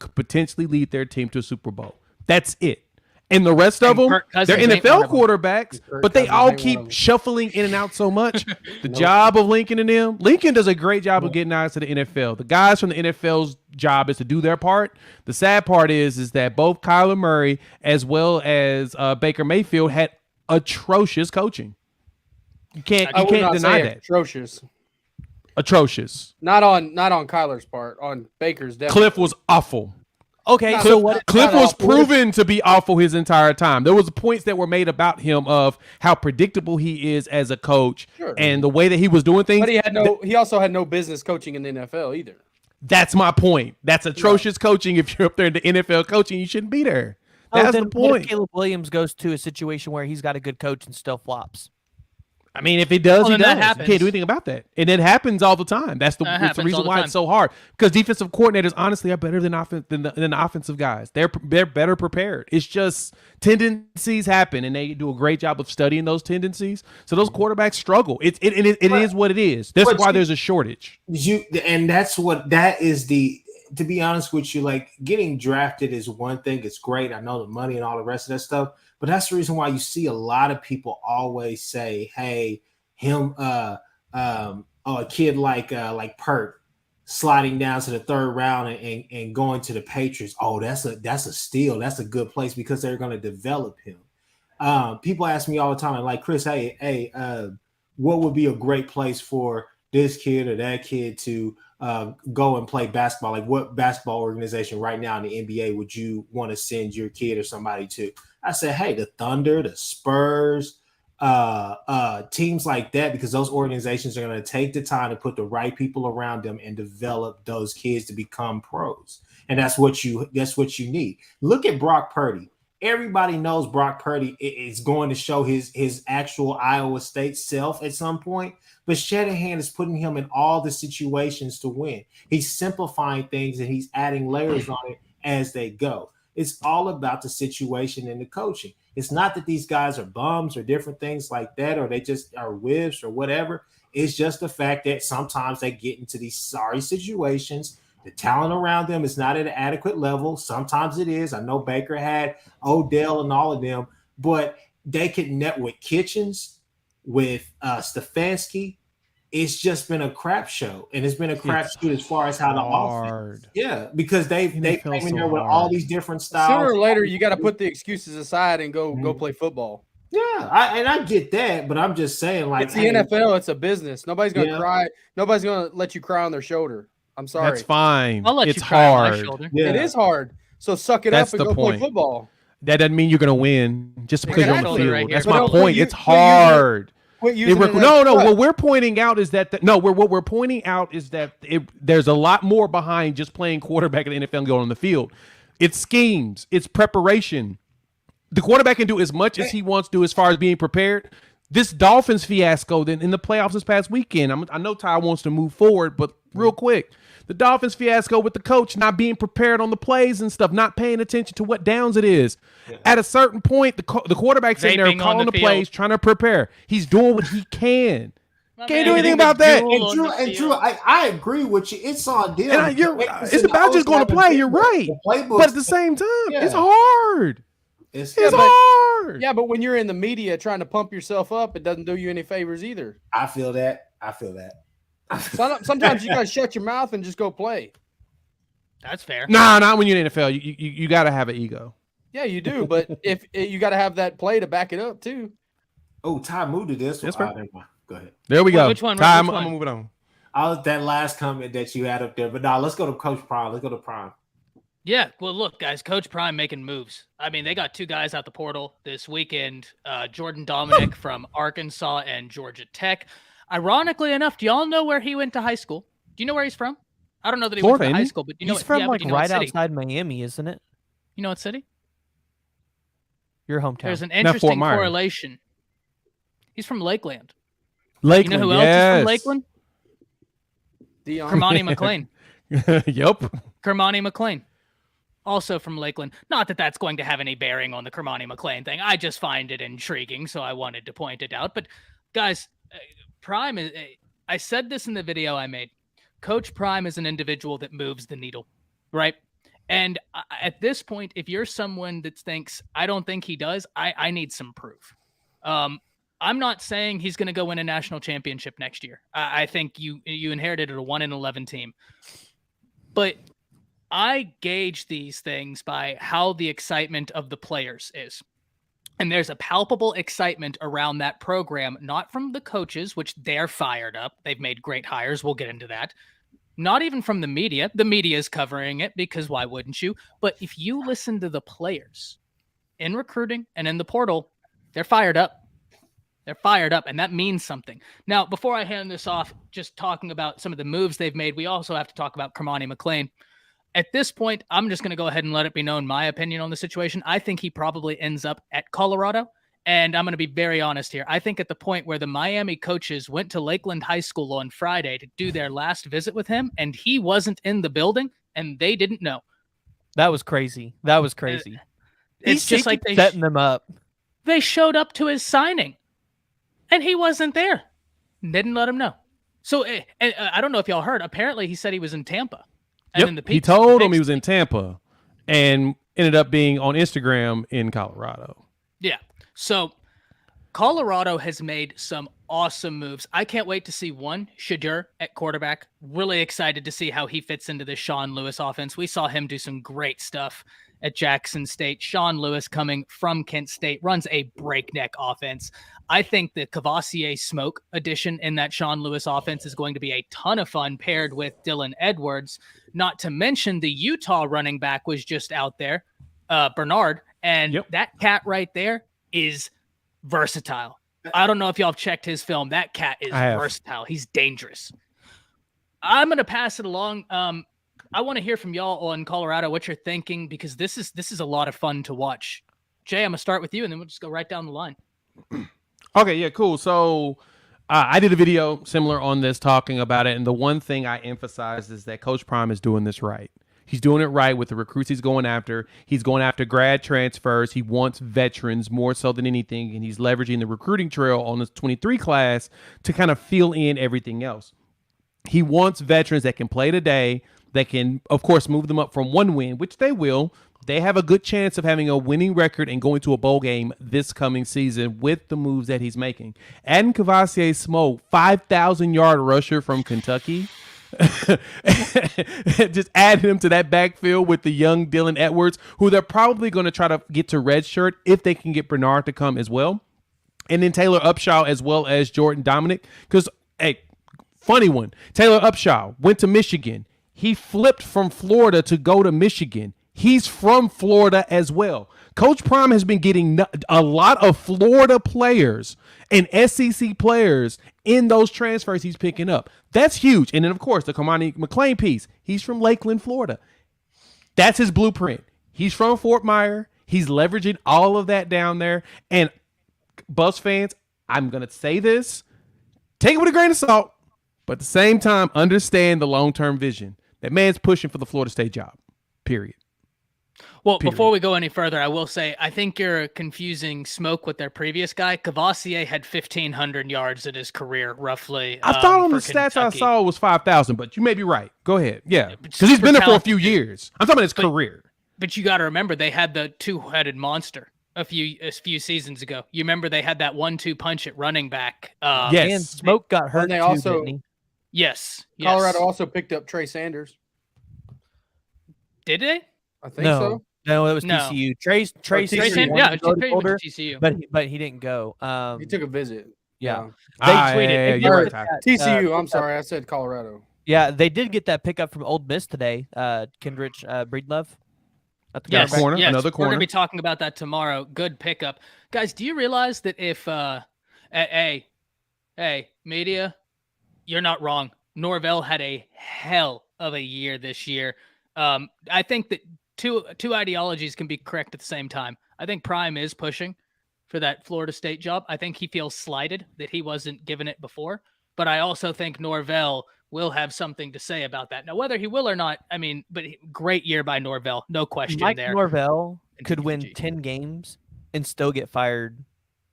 could potentially lead their team to a Super Bowl. That's it. And the rest of them, they're NFL quarterbacks, but they all keep shuffling in and out so much. The job of Lincoln and them, Lincoln does a great job of getting guys to the NFL. The guys from the NFL's job is to do their part. The sad part is that both Kyler Murray as well as Baker Mayfield had atrocious coaching. You can't deny that. Atrocious. Not on Kyler's part. On Baker's, definitely. Cliff was awful. Okay, Cliff was proven to be awful his entire time. There was points that were made about him of how predictable he is as a coach and the way that he was doing things. But he also had no business coaching in the NFL either. That's my point. That's atrocious coaching. If you're up there in the NFL coaching, you shouldn't be there. That's the point. What if Caleb Williams goes to a situation where he's got a good coach and still flops? I mean, if he does, he does. That happens. You can't do anything about that. And it happens all the time. That's the reason why it's so hard. Because defensive coordinators, honestly, are better than the offensive guys. They're better prepared. It's just tendencies happen, and they do a great job of studying those tendencies. So those quarterbacks struggle. It is what it is. That's why there's a shortage. To be honest with you, like getting drafted is one thing. It's great. I know the money and all the rest of that stuff. But that's the reason why you see a lot of people always say, "Hey, a kid like Pert sliding down to the 3rd round and going to the Patriots. Oh, that's a steal. That's a good place because they're going to develop him." People ask me all the time, like Chris, hey, what would be a great place for this kid or that kid to go and play basketball? Like, what basketball organization right now in the NBA would you want to send your kid or somebody to? I said, hey, the Thunder, the Spurs, teams like that, because those organizations are going to take the time to put the right people around them and develop those kids to become pros. And that's what you need. Look at Brock Purdy. everybody knows Brock Purdy is going to show his actual Iowa State self at some point. But Shanahan is putting him in all the situations to win. He's simplifying things and he's adding layers on it as they go. It's all about the situation and the coaching. It's not that these guys are bums or different things like that, or they just are whiffs or whatever. It's just the fact that sometimes they get into these sorry situations. The talent around them is not at an adequate level. Sometimes it is. I know Baker had Odell and all of them, but they could net with Kitchens, with Stefanski. It's just been a crap show, and it's been a crap shoot as far as how the offense. Yeah, because they came in there with all these different styles. Sooner or later, you got to put the excuses aside and go play football. Yeah, I get that, but I'm just saying, like, it's the NFL. It's a business. Nobody's gonna cry. Nobody's gonna let you cry on their shoulder. I'm sorry. That's fine. I'll let it's you cry on my hard. shoulder. Yeah. It is hard. So suck it up and go play football. That doesn't mean you're gonna win just because you're on the field. Right That's my point. It's hard. What we're pointing out is that what we're pointing out is that there's a lot more behind just playing quarterback in the NFL and going on the field. It's schemes. It's preparation. The quarterback can do as much as he wants to as far as being prepared. This Dolphins fiasco then in the playoffs this past weekend, I know Ty wants to move forward, but real quick, the Dolphins fiasco with the coach not being prepared on the plays and stuff, not paying attention to what downs it is. Yeah. At a certain point, the quarterback's in there calling the plays, trying to prepare. He's doing what he can. Can't do anything about that. And Drew, I agree with you. It's on them. It's about just going to play. You're right. But at the same time, it's hard. It's hard. Yeah, but when you're in the media trying to pump yourself up, it doesn't do you any favors either. I feel that. Sometimes you got to shut your mouth and just go play. That's fair. Nah, not when you're in the NFL. You got to have an ego. Yeah, you do. But if you got to have that play to back it up too. Oh, Ty moved to this one. Go ahead. There we go. Which one? Ty, I'm gonna move it on. That last comment that you had up there. But now let's go to Coach Prime. Let's go to Prime. Yeah, well, look, guys, Coach Prime making moves. I mean, they got two guys out the portal this weekend, Jordan Dominic from Arkansas and Georgia Tech. Ironically enough, do y'all know where he went to high school? Do you know where he's from? I don't know that he went to high school, but you know he's from right outside Miami, isn't it? You know what city? Your hometown. There's an interesting correlation. He's from Lakeland. Lakeland, you know who else is from Lakeland? Deion. Kermani McLean. Yep. Kermani McLean. Also from Lakeland. Not that that's going to have any bearing on the Kermani McLean thing. I just find it intriguing, so I wanted to point it out. But, guys, Prime is – I said this in the video I made. Coach Prime is an individual that moves the needle, right? And at this point, if you're someone that thinks, I don't think he does, I need some proof. I'm not saying he's going to go win a national championship next year. I think you inherited a 1-11 team. But – I gauge these things by how the excitement of the players is. And there's a palpable excitement around that program, not from the coaches, which they're fired up. They've made great hires. We'll get into that. Not even from the media. The media is covering it because why wouldn't you? But if you listen to the players in recruiting and in the portal, they're fired up. They're fired up, and that means something. Now, before I hand this off, just talking about some of the moves they've made, we also have to talk about Kermani McLean. At this point, I'm just going to go ahead and let it be known my opinion on the situation. I think he probably ends up at Colorado, and I'm going to be very honest here. I think at the point where the Miami coaches went to Lakeland High School on Friday to do their last visit with him, and he wasn't in the building, and they didn't know. That was crazy. It's just like they setting them up. They showed up to his signing, and he wasn't there. Didn't let him know. So I don't know if y'all heard. Apparently, he said he was in Tampa. Yep. He told him he was in Tampa and ended up being on Instagram in Colorado. Yeah. So Colorado has made some awesome moves. I can't wait to see Shadur at quarterback. Really excited to see how he fits into this Sean Lewis offense. We saw him do some great stuff at Jackson State. Sean Lewis, coming from Kent State, runs a breakneck offense. I think the Cavassier Smoke addition in that Sean Lewis offense is going to be a ton of fun paired with Dylan Edwards. Not to mention the Utah running back was just out there, Bernard, and that cat right there is versatile. I don't know if y'all have checked his film. That cat is versatile. He's dangerous. I'm going to pass it along. I want to hear from y'all on Colorado, what you're thinking, because this is a lot of fun to watch. Jay, I'm gonna start with you, and then we'll just go right down the line. Okay, yeah, cool. So I did a video similar on this talking about it, and the one thing I emphasized is that Coach Prime is doing this right. He's doing it right with the recruits he's going after. He's going after grad transfers. He wants veterans more so than anything, and he's leveraging the recruiting trail on this 23 class to kind of fill in everything else. He wants veterans that can play today, that can, of course, move them up from one win, which they will. They have a good chance of having a winning record and going to a bowl game this coming season with the moves that he's making. Adding Kavasier Smoke, 5,000-yard rusher from Kentucky. Just add him to that backfield with the young Dylan Edwards, who they're probably going to try to get to redshirt if they can get Bernard to come as well. And then Taylor Upshaw as well as Jordan Dominic. Because, hey, funny one. Taylor Upshaw went to Michigan. He flipped from Florida to go to Michigan. He's from Florida as well. Coach Prime has been getting a lot of Florida players and SEC players in those transfers he's picking up. That's huge. And then, of course, the Kamani McLean piece. He's from Lakeland, Florida. That's his blueprint. He's from Fort Myer. He's leveraging all of that down there. And Buffs fans, I'm going to say this. Take it with a grain of salt. But at the same time, understand the long-term vision. That man's pushing for the Florida State job, period. Well, before we go any further, I will say, I think you're confusing Smoke with their previous guy. Cavassier had 1,500 yards in his career, roughly. I thought on the stats Kentucky. I saw it was 5,000, but you may be right. Go ahead. Yeah, because he's been there for a few years. I'm talking about his career. But you got to remember, they had the two-headed monster a few seasons ago. You remember they had that 1-2 punch at running back. Yes. And Smoke got hurt And they too, also- didn't he? Yes. Colorado also picked up Trey Sanders. Did they? I think so. No, it was No. TCU. Trey TCU. Sanders, Yeah, wanted to go to Trey Boulder, went to TCU. but he didn't go. He took a visit. Yeah. They tweeted. Yeah, They you're did right, that, Ty. TCU. I'm pickup. sorry, I said Colorado. Yeah, they did get that pickup from Old Miss today. Kendrick Breedlove. At the Yes, cornerback. corner, yes. another We're going corner. to be talking about that tomorrow. Good pickup. Guys, do you realize that if hey, media, you're not wrong. Norvell had a hell of a year this year. I think that two ideologies can be correct at the same time. I think Prime is pushing for that Florida State job. I think he feels slighted that he wasn't given it before. But I also think Norvell will have something to say about that. Now, whether he will or not, I mean, but great year by Norvell. No question Mike there. Norvell could win TPG. 10 games and still get fired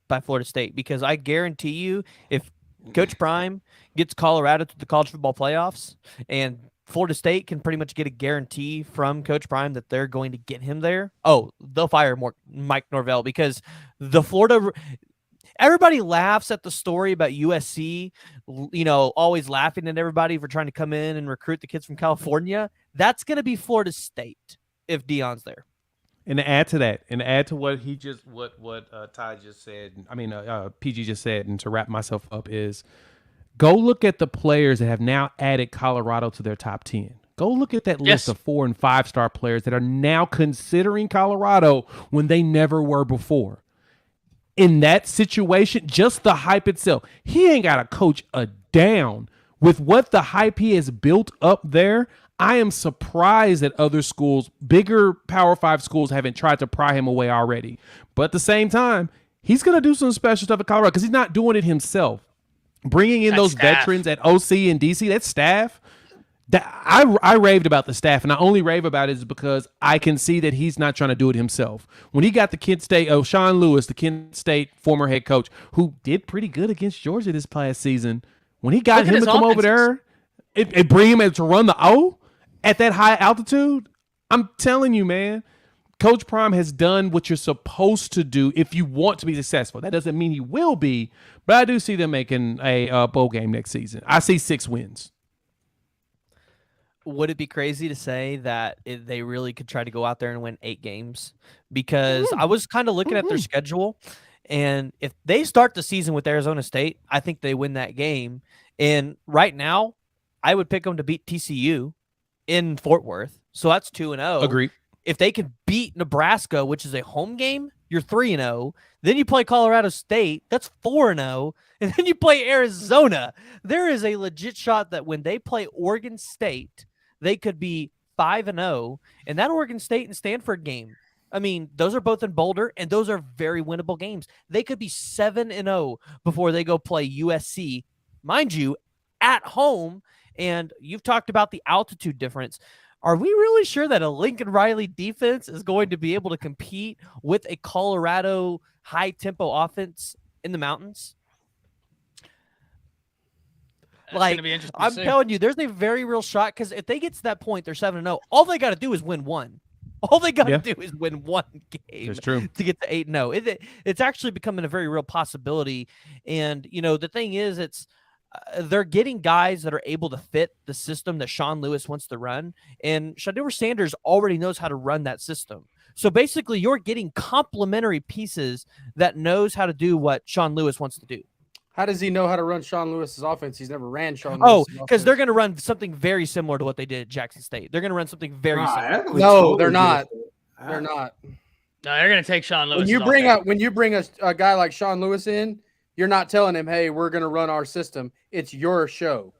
by Florida State, because I guarantee you, if Coach Prime gets Colorado to the college football playoffs and Florida State can pretty much get a guarantee from Coach Prime that they're going to get him there, they'll fire Mike Norvell, because everybody laughs at the story about USC, always laughing at everybody for trying to come in and recruit the kids from California. That's going to be Florida State if Deion's there. And to add to that, and to add to what Ty just said, PG just said, and to wrap myself up is, go look at the players that have now added Colorado to their top 10. Go look at that list of 4- and 5-star players that are now considering Colorado when they never were before. In that situation, just the hype itself, he ain't got to coach a down. With what the hype he has built up there, I am surprised that other schools, bigger Power 5 schools, haven't tried to pry him away already. But at the same time, he's going to do some special stuff at Colorado because he's not doing it himself. Bringing in those veterans at OC and DC, that staff, I raved about the staff, and I only rave about it is because I can see that he's not trying to do it himself. When he got the Kent State, Sean Lewis, the Kent State former head coach, who did pretty good against Georgia this past season, when he got him to come over there and bring him to run the O at that high altitude, I'm telling you, man, Coach Prime has done what you're supposed to do if you want to be successful. That doesn't mean he will be, but I do see them making a bowl game next season. I see 6 wins. Would it be crazy to say that they really could try to go out there and win 8 games? Because I was kind of looking at their schedule, and if they start the season with Arizona State, I think they win that game. And right now, I would pick them to beat TCU in Fort Worth. So that's 2-0. Agree. If they could beat Nebraska, which is a home game, you're 3-0. Then you play Colorado State, that's 4-0. And then you play Arizona. There is a legit shot that when they play Oregon State, they could be 5-0. And that Oregon State and Stanford game, I mean, those are both in Boulder, and those are very winnable games. They could be 7-0 before they go play USC, mind you, at home. And you've talked about the altitude difference. Are we really sure that a Lincoln Riley defense is going to be able to compete with a Colorado high-tempo offense in the mountains? That's gonna be interesting to I'm see. telling you, there's a very real shot, because if they get to that point, they're 7-0. All they got to do is win one. All they got to do is win one game That's true. to get to 8-0. It's actually becoming a very real possibility. And, the thing is, they're getting guys that are able to fit the system that Sean Lewis wants to run. And Shedeur Sanders already knows how to run that system. So basically, you're getting complementary pieces that knows how to do what Sean Lewis wants to do. How does he know how to run Sean Lewis's offense? He's never ran Sean Oh, Lewis's because offense. they're going to run something very similar to what they did at Jackson State. They're going to run something very similar. No, they're not. They're not. No, they're going to take Sean Lewis. When you bring a guy like Sean Lewis in, you're not telling him, "Hey, we're going to run our system." It's your show.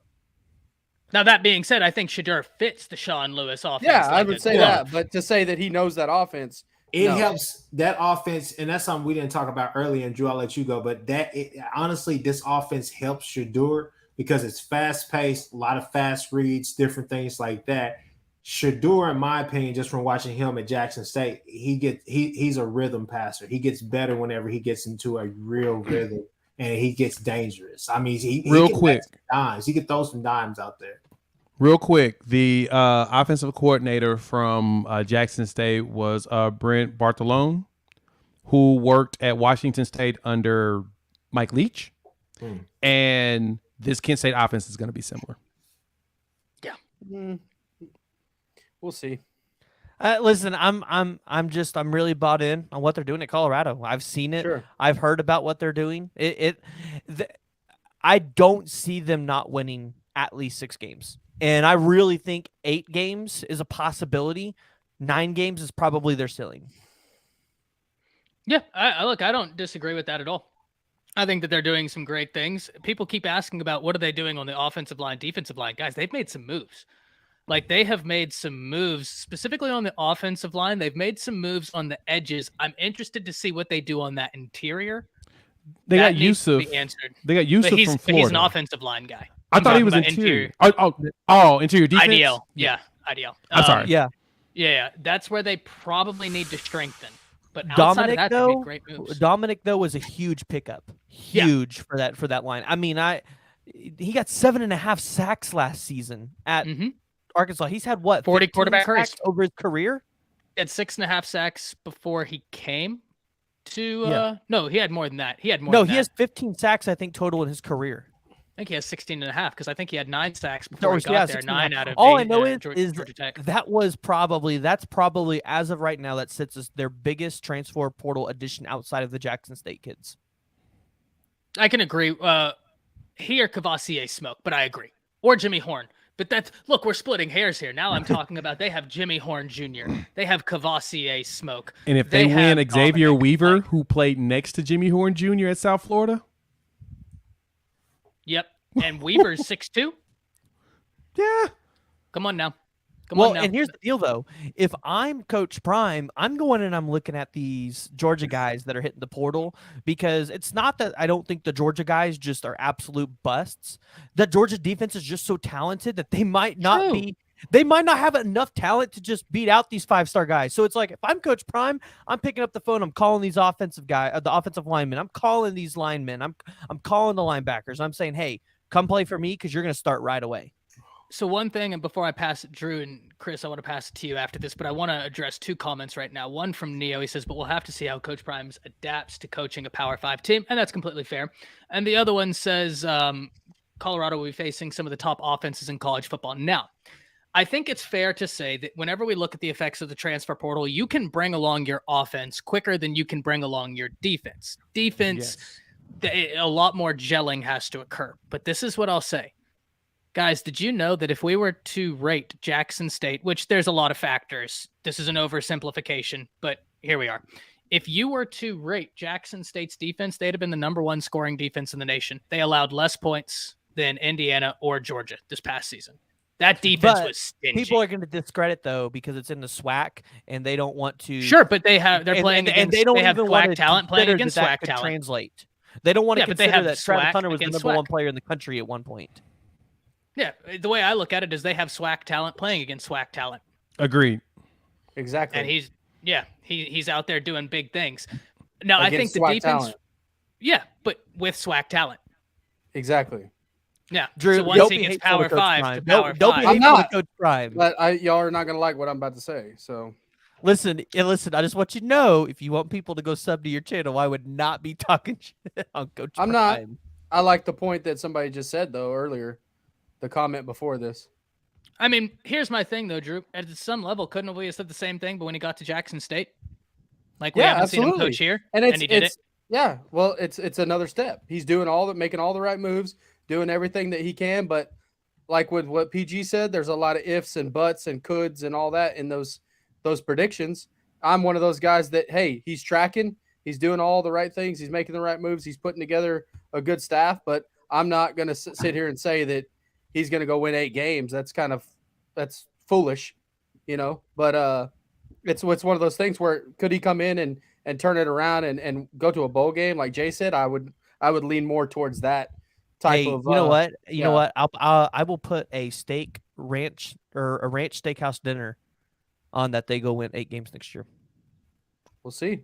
Now, that being said, I think Shedeur fits the Sean Lewis offense. Yeah, I would say that. But to say that he knows that offense, it helps that offense, and that's something we didn't talk about earlier. And Drew, I'll let you go. But honestly, this offense helps Shedeur because it's fast paced, a lot of fast reads, different things like that. Shedeur, in my opinion, just from watching him at Jackson State, he's a rhythm passer. He gets better whenever he gets into a real rhythm and he gets dangerous. I mean, he can throw some dimes out there. Real quick, the offensive coordinator from Jackson State was Brent Bartolone, who worked at Washington State under Mike Leach. And this Kent State offense is going to be similar. Yeah. We'll see. Listen, I'm really bought in on what they're doing at Colorado. I've seen it. Sure. I've heard about what they're doing. I don't see them not winning at least 6 games. And I really think 8 games is a possibility. 9 games is probably their ceiling. Yeah, I don't disagree with that at all. I think that they're doing some great things. People keep asking about what are they doing on the offensive line, defensive line. Guys, they've made some moves. Like, they have made some moves specifically on the offensive line. They've made some moves on the edges. I'm interested to see what they do on that interior. They that got Yusuf. They got Yusuf from Florida. But he's an offensive line guy. I thought he was interior. Oh, interior defense? IDL. Yeah, IDL. I'm sorry. Yeah. That's where they probably need to strengthen. But outside of that, they made great moves. Dominic, though, was a huge pickup. Huge for that line. I mean, he got 7.5 sacks last season at Arkansas. He's had, 40 quarterback sacks over his career? He had 6.5 sacks before he came to no, he had more than that. He has 15 sacks, I think, total in his career. I think he has 16.5 because I think he had 9 sacks before he got there. 9 out of all I know is Georgia Tech. That's probably as of right now that sits as their biggest transfer portal addition outside of the Jackson State kids. I can agree. He or Cavassier smoke, but I agree. Or Jimmy Horn. But look, we're splitting hairs here. Now I'm talking about they have Jimmy Horn Jr. They have Cavassier smoke. And if they win Xavier Weaver, who played next to Jimmy Horn Jr. at South Florida. Yep. And Weaver's 6'2". Yeah. Come on now. And here's the deal, though. If I'm Coach Prime, I'm going and I'm looking at these Georgia guys that are hitting the portal, because it's not that I don't think the Georgia guys just are absolute busts. The Georgia defense is just so talented that they might not be. They might not have enough talent to just beat out these 5-star guys. So it's like, if I'm Coach Prime, I'm picking up the phone. I'm calling these the offensive linemen. I'm calling these linemen. I'm calling the linebackers. I'm saying, hey, come play for me because you're going to start right away. So one thing, and before I pass it, Drew and Chris, I want to pass it to you after this, but I want to address 2 comments right now. One from Neo. He says, but we'll have to see how Coach Primes adapts to coaching a Power 5 team, and that's completely fair. And the other one says, Colorado will be facing some of the top offenses in college football. Now, I think it's fair to say that whenever we look at the effects of the transfer portal, you can bring along your offense quicker than you can bring along your defense. A lot more gelling has to occur. But this is what I'll say. Guys, did you know that if we were to rate Jackson State, which there's a lot of factors, this is an oversimplification, but here we are. If you were to rate Jackson State's defense, they'd have been the #1 scoring defense in the nation. They allowed less points than Indiana or Georgia this past season. That defense But was stingy. people are going to discredit though because it's in the SWAC and they don't want to. Sure, but they're playing against. And they don't have even want SWAC to talent playing consider against that SWAC talent. translate. They don't want to but they consider have that Travis SWAC Hunter was the against number one SWAC. player in the country at one point. Yeah, the way I look at it is they have SWAC talent playing against SWAC talent. Agreed. Exactly. And he's out there doing big things. Now I think Against the SWAC defense. talent. Yeah, but with SWAC talent. Exactly. Yeah. Drew, so once don't he be gets hateful Power to Coach 5 Prime. to Power Don't 5. be I'm hateful to not. Coach Prime. But y'all are not gonna like what I'm about to say. So Listen. I just want you to know if you want people to go sub to your channel, I would not be talking shit on Coach I'm Prime. not. I like the point that somebody just said though earlier, the comment before this. I mean, here's my thing though, Drew. At some level, couldn't we have said the same thing? But when he got to Jackson State, like we Yeah, haven't seen him absolutely. coach here, And he did it. Yeah, well, it's another step. He's doing making all the right moves, doing everything that he can. But like with what PG said, there's a lot of ifs and buts and coulds and all that in those predictions. I'm one of those guys that, hey, he's tracking, he's doing all the right things, he's making the right moves, he's putting together a good staff. But I'm not going to sit here and say that he's going to go win 8 games. That's foolish, But it's one of those things where could he come in and turn it around and go to a bowl game like Jay said? I would lean more towards that type of. You know what? You know what? I will put a steak ranch or a ranch steakhouse dinner on that they go win 8 games next year. We'll see.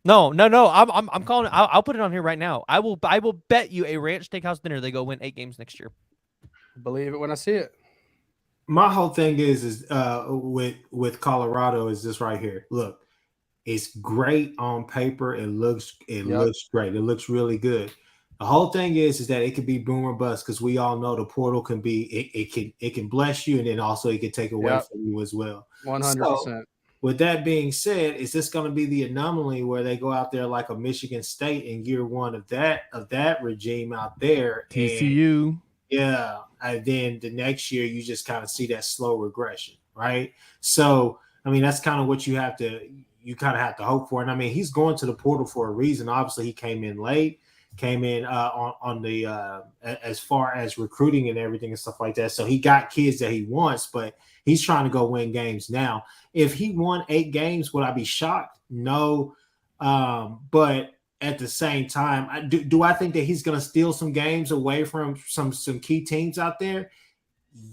No. I'm calling it. I'll put it on here right now. I will bet you a ranch steakhouse dinner they go win 8 games next year. Believe it when I see it. My whole thing is with Colorado is this right here. Look, it's great on paper. It looks great. It looks really good. The whole thing is that it could be boom or bust because we all know the portal can be it can bless you and then also it can take away from you as well. 100%. With that being said, is this going to be the anomaly where they go out there like a Michigan State in year one of that regime out there? TCU. Yeah, and then the next year you just kind of see that slow regression, right? So, I mean, that's kind of what you kind of have to hope for. And I mean, he's going to the portal for a reason. Obviously, he came in late, on the as far as recruiting and everything and stuff like that. So he got kids that he wants, but he's trying to go win games now. If he won 8 games, would I be shocked? No, but at the same time, do I think that he's going to steal some games away from some key teams out there?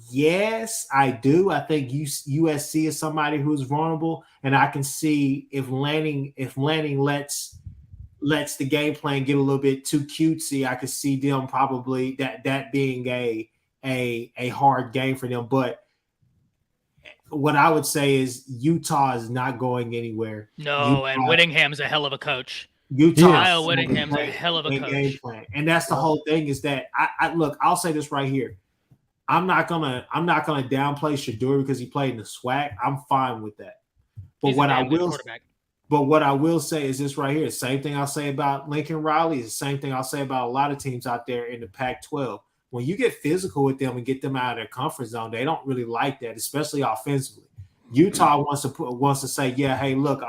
Yes, I do. I think USC is somebody who's vulnerable, and I can see if Lanning lets the game plan get a little bit too cutesy, I could see them probably that being a hard game for them. But what I would say is Utah is not going anywhere. No, and Whittingham's a hell of a coach. Kyle Whittingham's a hell of a coach. Game plan. And that's the whole thing is that I look, I'll say this right here. I'm not gonna downplay Shador because he played in the SWAC. I'm fine with that. But what I will say is this right here. Same thing I'll say about Lincoln Riley is the same thing I'll say about a lot of teams out there in the Pac-12. When you get physical with them and get them out of their comfort zone, they don't really like that, especially offensively. Utah wants to say, yeah, hey, look,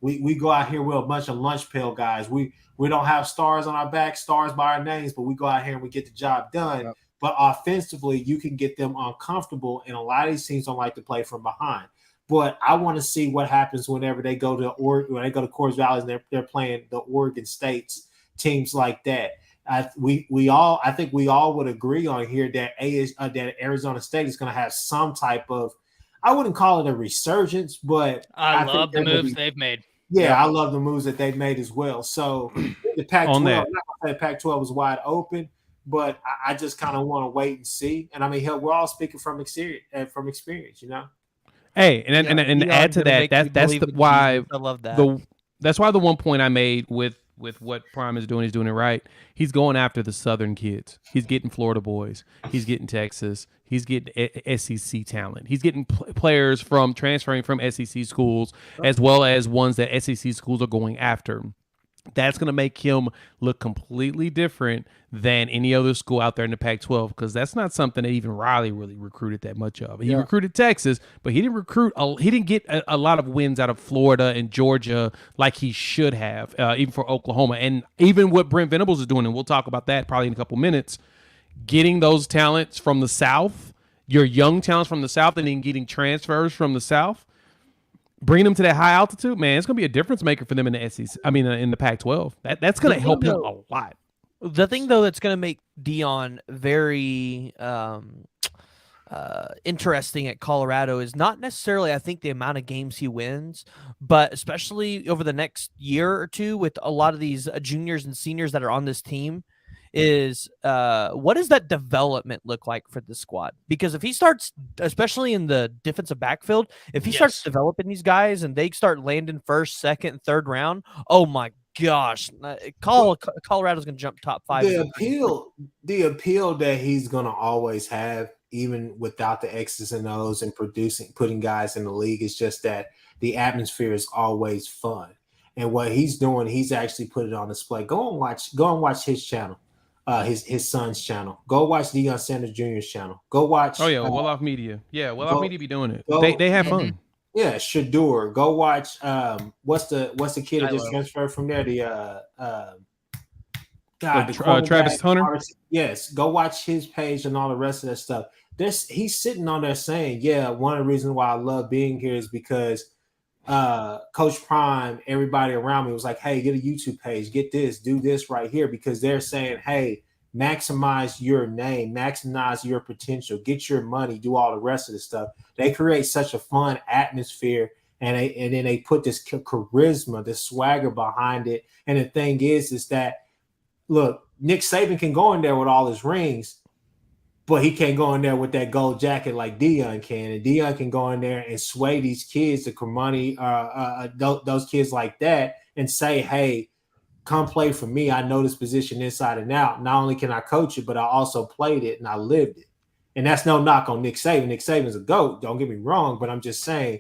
we go out here with a bunch of lunch pail guys. We don't have stars on our back, stars by our names, but we go out here and we get the job done. Yep. But offensively, you can get them uncomfortable, and a lot of these teams don't like to play from behind. But I want to see what happens whenever they go to Corpus Valley and they're playing the Oregon States, teams like that. I think we all would agree on here that Arizona State is going to have some type of, I wouldn't call it a resurgence, but I love the moves they've made. Yeah, I love the moves that they've made as well. So the Pac-12, I'm not going to say the Pac-12 was wide open, but I just kind of want to wait and see. And I mean, we're all speaking from experience, you know. Hey, and to add to that, that's why I love that. That's why the one point I made with what Prime is doing, he's doing it right. He's going after the Southern kids. He's getting Florida boys. He's getting Texas. He's getting SEC talent. He's getting players from transferring from SEC schools, as well as ones that SEC schools are going after. That's going to make him look completely different than any other school out there in the Pac-12, because that's not something that even Riley really recruited that much of. He recruited Texas, but he didn't get a lot of wins out of Florida and Georgia like he should have, even for Oklahoma. And even what Brent Venables is doing, and we'll talk about that probably in a couple minutes, getting those talents from the South your young talents from the South and then getting transfers from the South, bringing them to that high altitude, man, it's going to be a difference maker for them in the SEC. I mean, in the Pac-12. That's going to help him a lot. The thing, though, that's going to make Deion very interesting at Colorado is not necessarily, I think, the amount of games he wins, but especially over the next year or two with a lot of these juniors and seniors that are on this team is what does that development look like for the squad? Because if he starts, especially in the defensive backfield, if he starts developing these guys and they start landing first, second, and third round, oh my gosh, Colorado's going to jump top 5. The appeal that he's going to always have, even without the X's and O's and putting guys in the league, is just that the atmosphere is always fun. And what he's doing, he's actually put it on display. Go and watch his channel, his son's channel. Go watch Deion Sanders Jr.'s channel. Go watch. Oh yeah, Well-Off Media. Yeah, Well-Off Media be doing it. They have fun. Yeah, Shadur. Go watch. What's the kid that just transferred from there? Travis Hunter. Yes, go watch his page and all the rest of that stuff. He's sitting on there saying, yeah, one of the reasons why I love being here is because Coach Prime, everybody around me was like, hey, get a YouTube page, get this, do this right here, because they're saying, hey, maximize your name, maximize your potential, get your money, do all the rest of the stuff. They create such a fun atmosphere, and then they put this charisma, this swagger behind it. And the thing is that, look, Nick Saban can go in there with all his rings, but he can't go in there with that gold jacket like Deion can. And Deion can go in there and sway these kids, the Kermani, those kids like that, and say, hey, come play for me. I know this position inside and out. Not only can I coach it, but I also played it and I lived it. And that's no knock on Nick Saban. Nick Saban's a GOAT. Don't get me wrong, but I'm just saying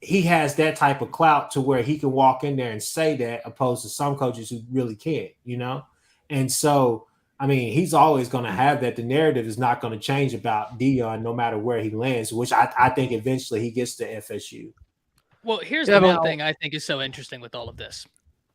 he has that type of clout to where he can walk in there and say that, opposed to some coaches who really can't, you know? And so, I mean, he's always going to have that. The narrative is not going to change about Deion no matter where he lands, which I think eventually he gets to FSU. Well, here's the one thing I think is so interesting with all of this.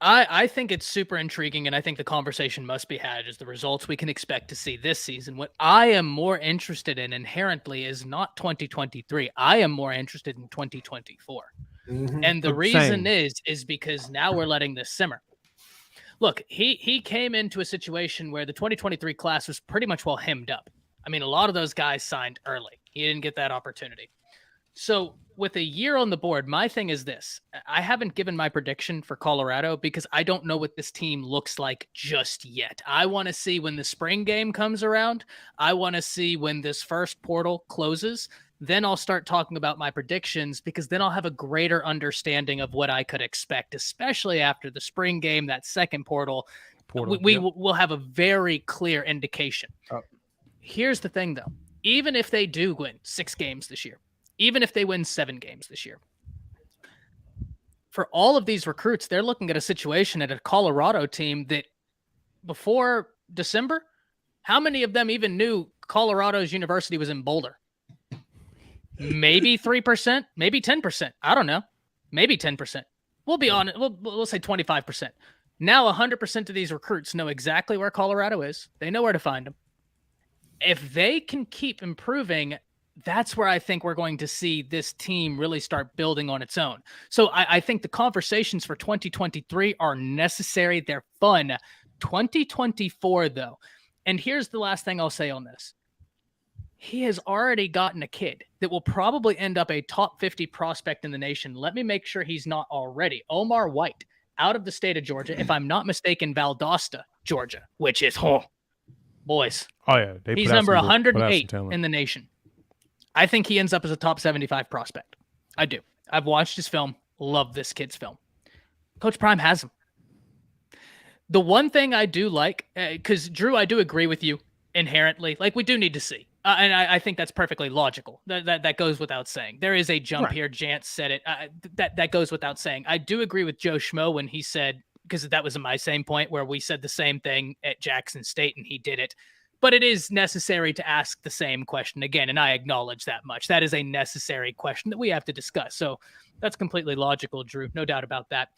I think it's super intriguing, and I think the conversation must be had is the results we can expect to see this season. What I am more interested in inherently is not 2023. I am more interested in 2024. Mm-hmm. And the reason is because now we're letting this simmer. Look, he came into a situation where the 2023 class was pretty much well hemmed up. I mean, a lot of those guys signed early. He didn't get that opportunity. So with a year on the board, my thing is this. I haven't given my prediction for Colorado because I don't know what this team looks like just yet. I want to see when the spring game comes around. I want to see when this first portal closes. Then I'll start talking about my predictions, because then I'll have a greater understanding of what I could expect, especially after the spring game, that second portal. We will have a very clear indication. Here's the thing, though. Even if they do win 6 games this year, even if they win 7 games this year, for all of these recruits, they're looking at a situation at a Colorado team that before December, how many of them even knew Colorado's university was in Boulder? Maybe 3%, maybe 10%. I don't know. Maybe 10%. We'll be on it. We'll say 25%. Now 100% of these recruits know exactly where Colorado is. They know where to find them. If they can keep improving, that's where I think we're going to see this team really start building on its own. So I think the conversations for 2023 are necessary. They're fun. 2024, though. And here's the last thing I'll say on this. He has already gotten a kid that will probably end up a top 50 prospect in the nation. Let me make sure he's not already. Omar White, out of the state of Georgia. If I'm not mistaken, Valdosta, Georgia, which is, boys. Oh, yeah. He's number 108 in the nation. I think he ends up as a top 75 prospect. I do. I've watched his film. Love this kid's film. Coach Prime has him. The one thing I do like, because Drew, I do agree with you inherently. Like, we do need to see. And I think that's perfectly logical. That goes without saying. There is a jump here. Jance said it. That goes without saying. I do agree with Joe Schmo when he said, because that was my same point where we said the same thing at Jackson State and he did it. But it is necessary to ask the same question again, and I acknowledge that much. That is a necessary question that we have to discuss. So that's completely logical, Drew. No doubt about that.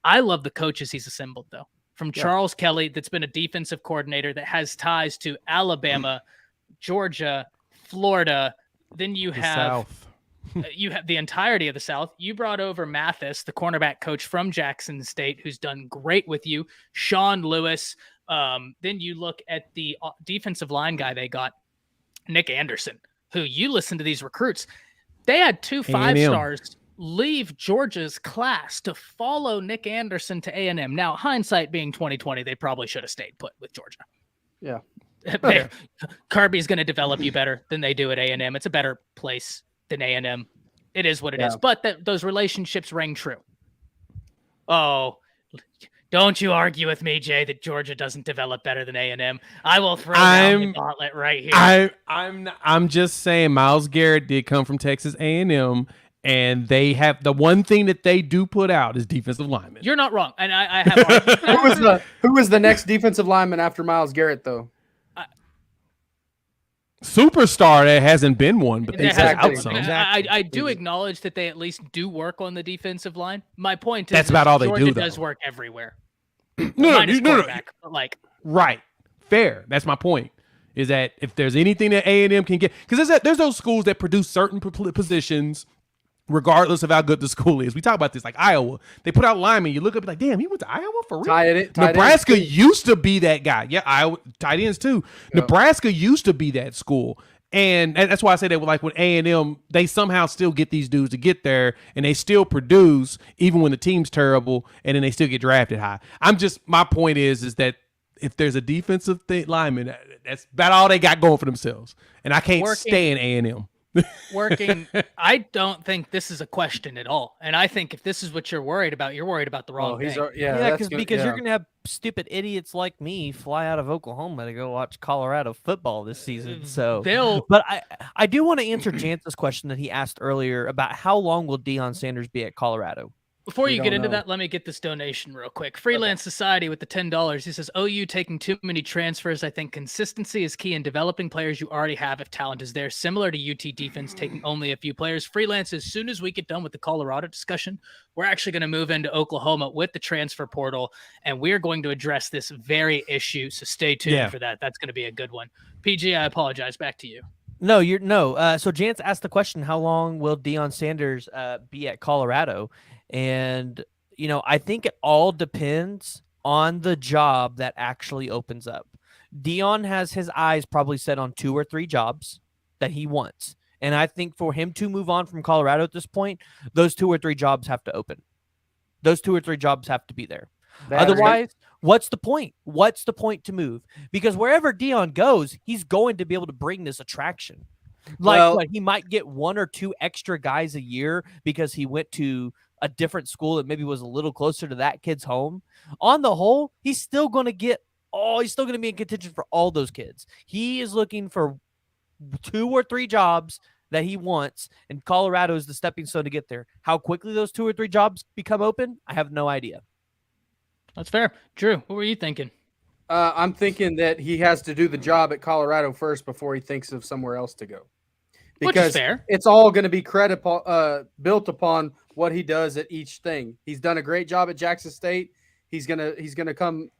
I love the coaches he's assembled, though. From Charles Kelly, that's been a defensive coordinator that has ties to Alabama, Georgia, Florida. Then you The have South. you have the entirety of the South. You brought over Mathis, the cornerback coach from Jackson State, who's done great with you. Sean Lewis. Then you look at the defensive line guy they got, Nick Anderson, who you listen to these recruits. They had 2 5-stars leave Georgia's class to follow Nick Anderson to A&M. Now, hindsight being 2020, they probably should have stayed put with Georgia. Yeah. Kirby's going to develop you better than they do at A&M. It's a better place than A&M. It is what it is. But those relationships ring true. Oh, don't you argue with me, Jay, that Georgia doesn't develop better than A&M. I will throw down the gauntlet right here. I'm just saying Myles Garrett did come from Texas A&M, and they have the one thing that they do put out is defensive linemen. You're not wrong. And I have who was the next defensive lineman after Myles Garrett, though? Superstar, there hasn't been one, but they said out some. I do acknowledge that they at least do work on the defensive line. My point is that's about all Georgia they do. Does work everywhere. No. Like right, fair. That's my point. Is that if there's anything that A&M can get, because there's those schools that produce certain positions, regardless of how good the school is. We talk about this like Iowa. They put out linemen. You look up like, damn, he went to Iowa for real. Nebraska used to be that guy. Yeah, Iowa tight ends too. Yep. Nebraska used to be that school. And that's why I say that like with A&M, they somehow still get these dudes to get there, and they still produce even when the team's terrible, and then they still get drafted high. My point is that if there's a defensive lineman, that's about all they got going for themselves. And I can't stand A&M. Working, I don't think this is a question at all. And I think if this is what you're worried about the wrong thing. Because you're going to have stupid idiots like me fly out of Oklahoma to go watch Colorado football this season. So, but I do want to answer Jance's question that he asked earlier about how long will Deion Sanders be at Colorado? Before you get into that, let me get this donation real quick. Freelance Society with the $10. He says, OU taking too many transfers. I think consistency is key in developing players you already have if talent is there. Similar to UT defense taking only a few players. Freelance, as soon as we get done with the Colorado discussion, we're actually going to move into Oklahoma with the transfer portal, and we're going to address this very issue. So stay tuned for that. That's going to be a good one. PG, I apologize. Back to you. No. So Jance asked the question, how long will Deion Sanders be at Colorado? And, I think it all depends on the job that actually opens up. Deion has his eyes probably set on 2 or 3 jobs that he wants. And I think for him to move on from Colorado at this point, those 2 or 3 jobs have to open. Those 2 or 3 jobs have to be there. Otherwise, what's the point? What's the point to move? Because wherever Deion goes, he's going to be able to bring this attraction. He might get 1 or 2 extra guys a year because he went to a different school that maybe was a little closer to that kid's home. On the whole, he's still going to be in contention for all those kids. He is looking for 2 or 3 jobs that he wants, and Colorado is the stepping stone to get there. How quickly those 2 or 3 jobs become open, I have no idea. That's fair. Drew, what were you thinking? I'm thinking that he has to do the job at Colorado first before he thinks of somewhere else to go. Because it's all going to be built upon what he does at each thing. He's done a great job at Jackson State. He's gonna come,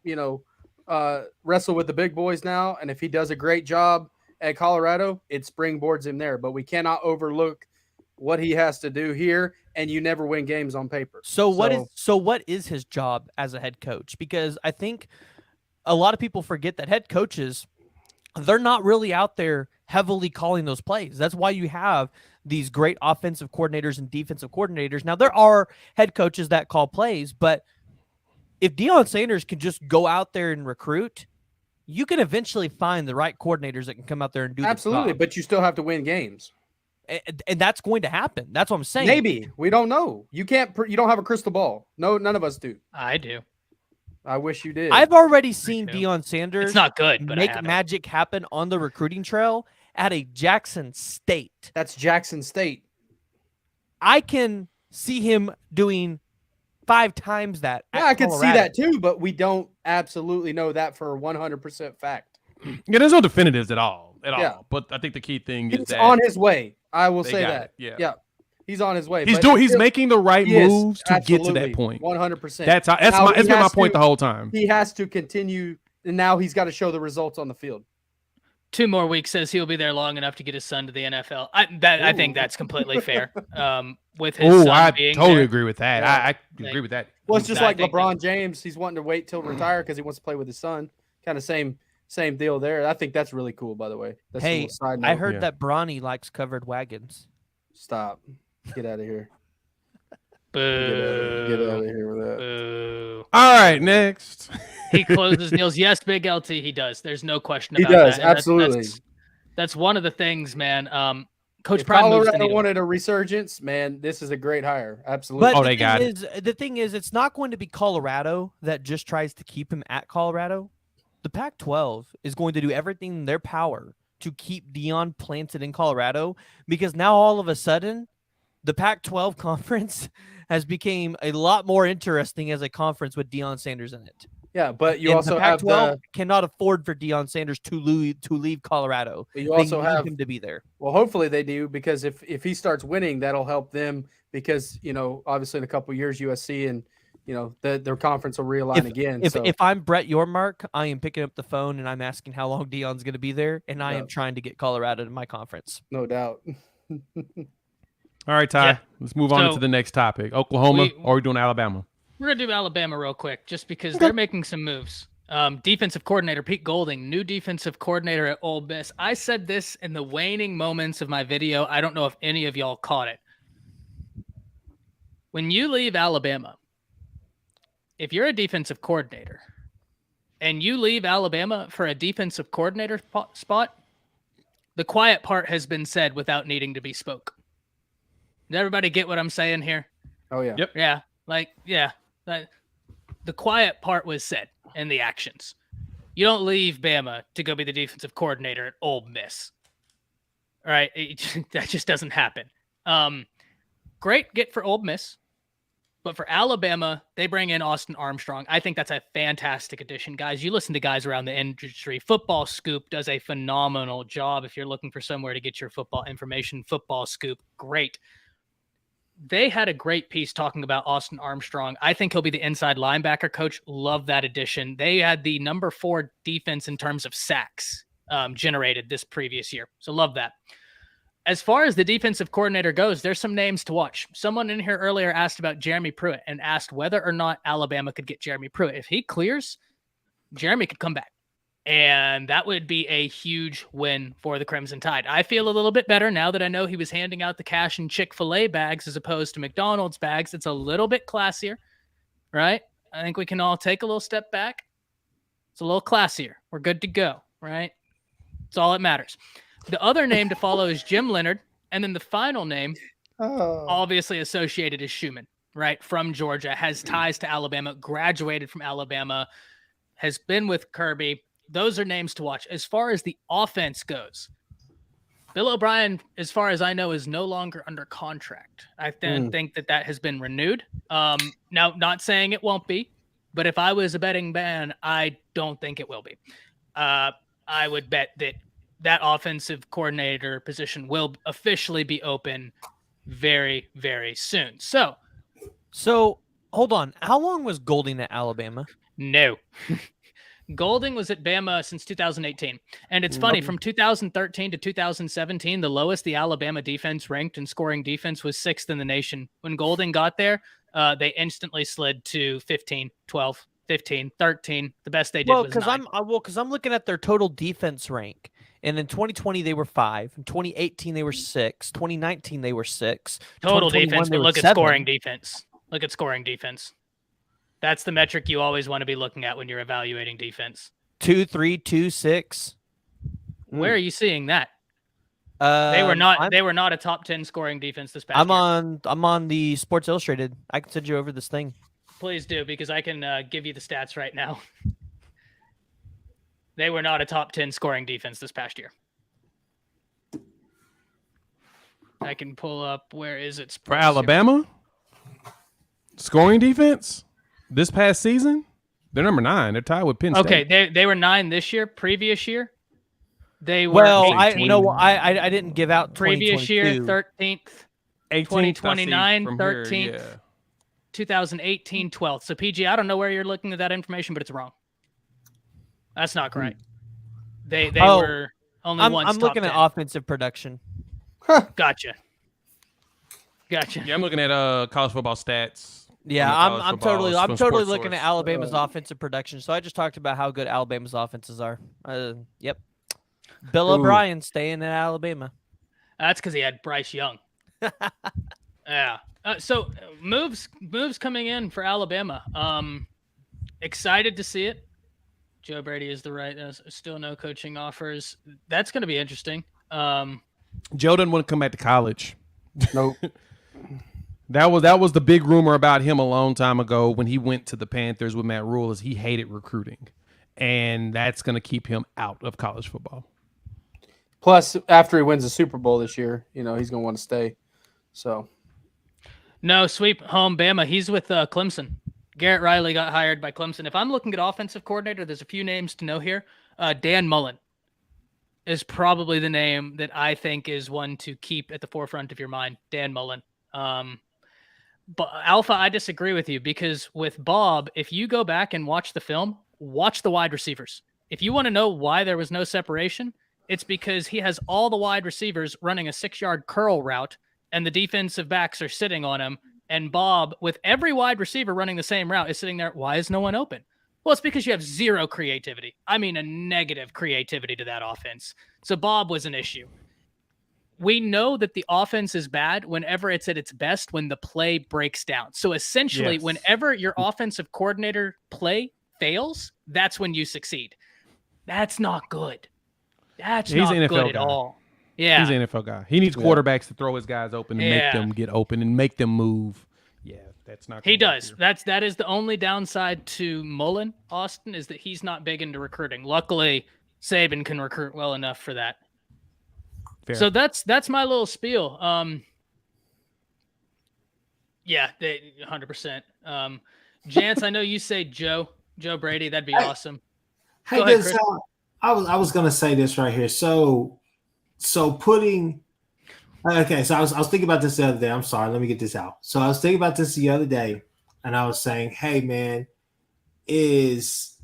wrestle with the big boys now. And if he does a great job at Colorado, it springboards him there. But we cannot overlook what he has to do here. And you never win games on paper. So what is his job as a head coach? Because I think a lot of people forget that head coaches, they're not really out there heavily calling those plays. That's why you have these great offensive coordinators and defensive coordinators. Now, there are head coaches that call plays, but if Deion Sanders can just go out there and recruit, you can eventually find the right coordinators that can come out there and do absolutely, but you still have to win games. And that's going to happen. That's what I'm saying. Maybe. We don't know. You don't have a crystal ball. No, none of us do. I do. I wish you did. I've already seen Deion Sanders it's not good, but make magic happen on the recruiting trail at a Jackson State. That's Jackson State. I can see him doing 5 times that. Yeah, I could see that too, but we don't absolutely know that for 100% fact. Yeah, there's no definitives at all. But I think the key thing is that on his way. I will say that. Yeah. He's on his way. He's making the right moves to get to that point. 100%. That's been my point the whole time. He has to continue, and now he's got to show the results on the field. 2 more weeks says he'll be there long enough to get his son to the NFL. I think that's completely fair. With his son I being totally there. agree with that. Yeah. I agree with that. Well, it's just I like think LeBron James. He's wanting to wait till retire because he wants to play with his son. Kind of same deal there. I think that's really cool, by the way. That's a Hey, little side I note. heard Yeah. that Bronny likes covered wagons. Stop. Get out of here. Get Boo. out of here with that. Boo. All right, next. He closes deals. Yes, Big LT, he does. There's no question He about does, that. And absolutely. That's one of the things, man. Coach If Prime moves the Colorado needle. wanted a resurgence, man, this is a great hire. Absolutely. But they got it. the thing is, it's not going to be Colorado that just tries to keep him at Colorado. The Pac-12 is going to do everything in their power to keep Deion planted in Colorado, because now all of a sudden, the Pac-12 conference has become a lot more interesting as a conference with Deion Sanders in it. Yeah, but you And also the have Pac-12 cannot afford for Deion Sanders to leave Colorado. you also they need have him to be there. well, hopefully they do, because if he starts winning, that'll help them, because obviously in a couple of years USC and their conference will realign again. If I'm Brett Yormark, I am picking up the phone and I'm asking how long Deion's going to be there, and I am trying to get Colorado to my conference. No doubt. All right, Ty. Yeah. Let's move on to the next topic. Oklahoma, or are we doing Alabama? We're going to do Alabama real quick, just because they're making some moves. Defensive coordinator Pete Golding, new defensive coordinator at Ole Miss. I said this in the waning moments of my video. I don't know if any of y'all caught it. When you leave Alabama, if you're a defensive coordinator and you leave Alabama for a defensive coordinator spot, the quiet part has been said without needing to be spoke. Does everybody get what I'm saying here? Oh yeah. Yep. Yeah. The quiet part was said in the actions. You don't leave Bama to go be the defensive coordinator at Ole Miss. All right. That just doesn't happen. Great get for Ole Miss. But for Alabama, they bring in Austin Armstrong. I think that's a fantastic addition, guys. You listen to guys around the industry. Football Scoop does a phenomenal job. If you're looking for somewhere to get your football information, Football Scoop, great. They had a great piece talking about Austin Armstrong. I think he'll be the inside linebacker coach. Love that addition. They had the number 4 defense in terms of sacks generated this previous year. So love that. As far as the defensive coordinator goes, there's some names to watch. Someone in here earlier asked about Jeremy Pruitt and asked whether or not Alabama could get Jeremy Pruitt. If he clears, Jeremy could come back. And that would be a huge win for the Crimson Tide. I feel a little bit better now that I know he was handing out the cash in Chick-fil-A bags as opposed to McDonald's bags. It's a little bit classier, right? I think we can all take a little step back. It's a little classier. We're good to go, right? It's all that matters. The other name to follow is Jim Leonard. And then the final name, obviously associated, is Schumann, right? From Georgia, has ties to Alabama, graduated from Alabama, has been with Kirby. Those are names to watch. As far as the offense goes, Bill O'Brien, as far as I know, is no longer under contract. I think that has been renewed. Now, not saying it won't be, but if I was a betting man, I don't think it will be. I would bet that offensive coordinator position will officially be open very, very soon. So hold on. How long was Golding at Alabama? No. Golding was at Bama since 2018. And it's funny, from 2013 to 2017, the lowest the Alabama defense ranked in scoring defense was 6th in the nation. When Golding got there, they instantly slid to 15, 12, 15, 13. The best they did was 9. Because I'm looking at their total defense rank. And in 2020, they were 5. In 2018, they were 6. 2019, they were 6. Total defense, but look at 7. scoring defense. Look at scoring defense. That's the metric you always want to be looking at when you're evaluating defense. 2, 3, 2, 6. Where are you seeing that? They were not a top 10 scoring defense this past year. I'm on the Sports Illustrated. I can send you over this thing. Please do, because I can give you the stats right now. They were not a top 10 scoring defense this past year. I can pull up, where is it? For Alabama? Scoring defense? This past season? They're number 9. They're tied with Penn State. Okay, they were 9 this year. Previous year, they were I didn't give out previous year 13th, 2029 13th, yeah. 2018 12th. So PG, I don't know where you're looking at that information, but it's wrong. That's not correct. They were Only I'm once top looking 10. at offensive production. Gotcha. Yeah, I'm looking at college football stats. Yeah, I'm totally Sports looking at Source. Alabama's offensive production. So I just talked about how good Alabama's offenses are. Yep. Bill O'Brien staying at Alabama. That's because he had Bryce Young. Yeah. So moves coming in for Alabama. Excited to see it. Joe Brady is the right. Still no coaching offers. That's going to be interesting. Joe doesn't want to come back to college. Nope. That was the big rumor about him a long time ago when he went to the Panthers with Matt Rule, is he hated recruiting, and that's going to keep him out of college football. Plus, after he wins the Super Bowl this year, he's going to want to stay. So, no, sweep home Bama. He's with Clemson. Garrett Riley got hired by Clemson. If I'm looking at offensive coordinator, there's a few names to know here. Dan Mullen is probably the name that I think is one to keep at the forefront of your mind. Dan Mullen. But Alpha, I disagree with you, because with Bob, if you go back and watch the film, watch the wide receivers. If you want to know why there was no separation, it's because he has all the wide receivers running a 6-yard curl route, and the defensive backs are sitting on him. And Bob, with every wide receiver running the same route, is sitting there. Why is no one open? Well, it's because you have zero creativity. I mean, a negative creativity to that offense. So Bob was an issue. We know that the offense is bad whenever it's at its best, when the play breaks down. So essentially, Yes. whenever your offensive coordinator play fails, that's when you succeed. That's not good. He's not an NFL good at guy. all. Yeah. He's an NFL guy. He needs quarterbacks to throw his guys open and make them get open and make them move. Yeah, that's not. He does. That is the only downside to Mullen, Austin, is that he's not big into recruiting. Luckily, Saban can recruit well enough for that. Fair. So that's my little spiel. Yeah, 100%. Jance, I know you say Joe Brady. That'd be awesome. Hey, Go ahead, this, Chris. I was gonna say this right here. So putting. Okay, so I was thinking about this the other day. I'm sorry, let me get this out. So I was thinking about this the other day, and I was saying, hey man, is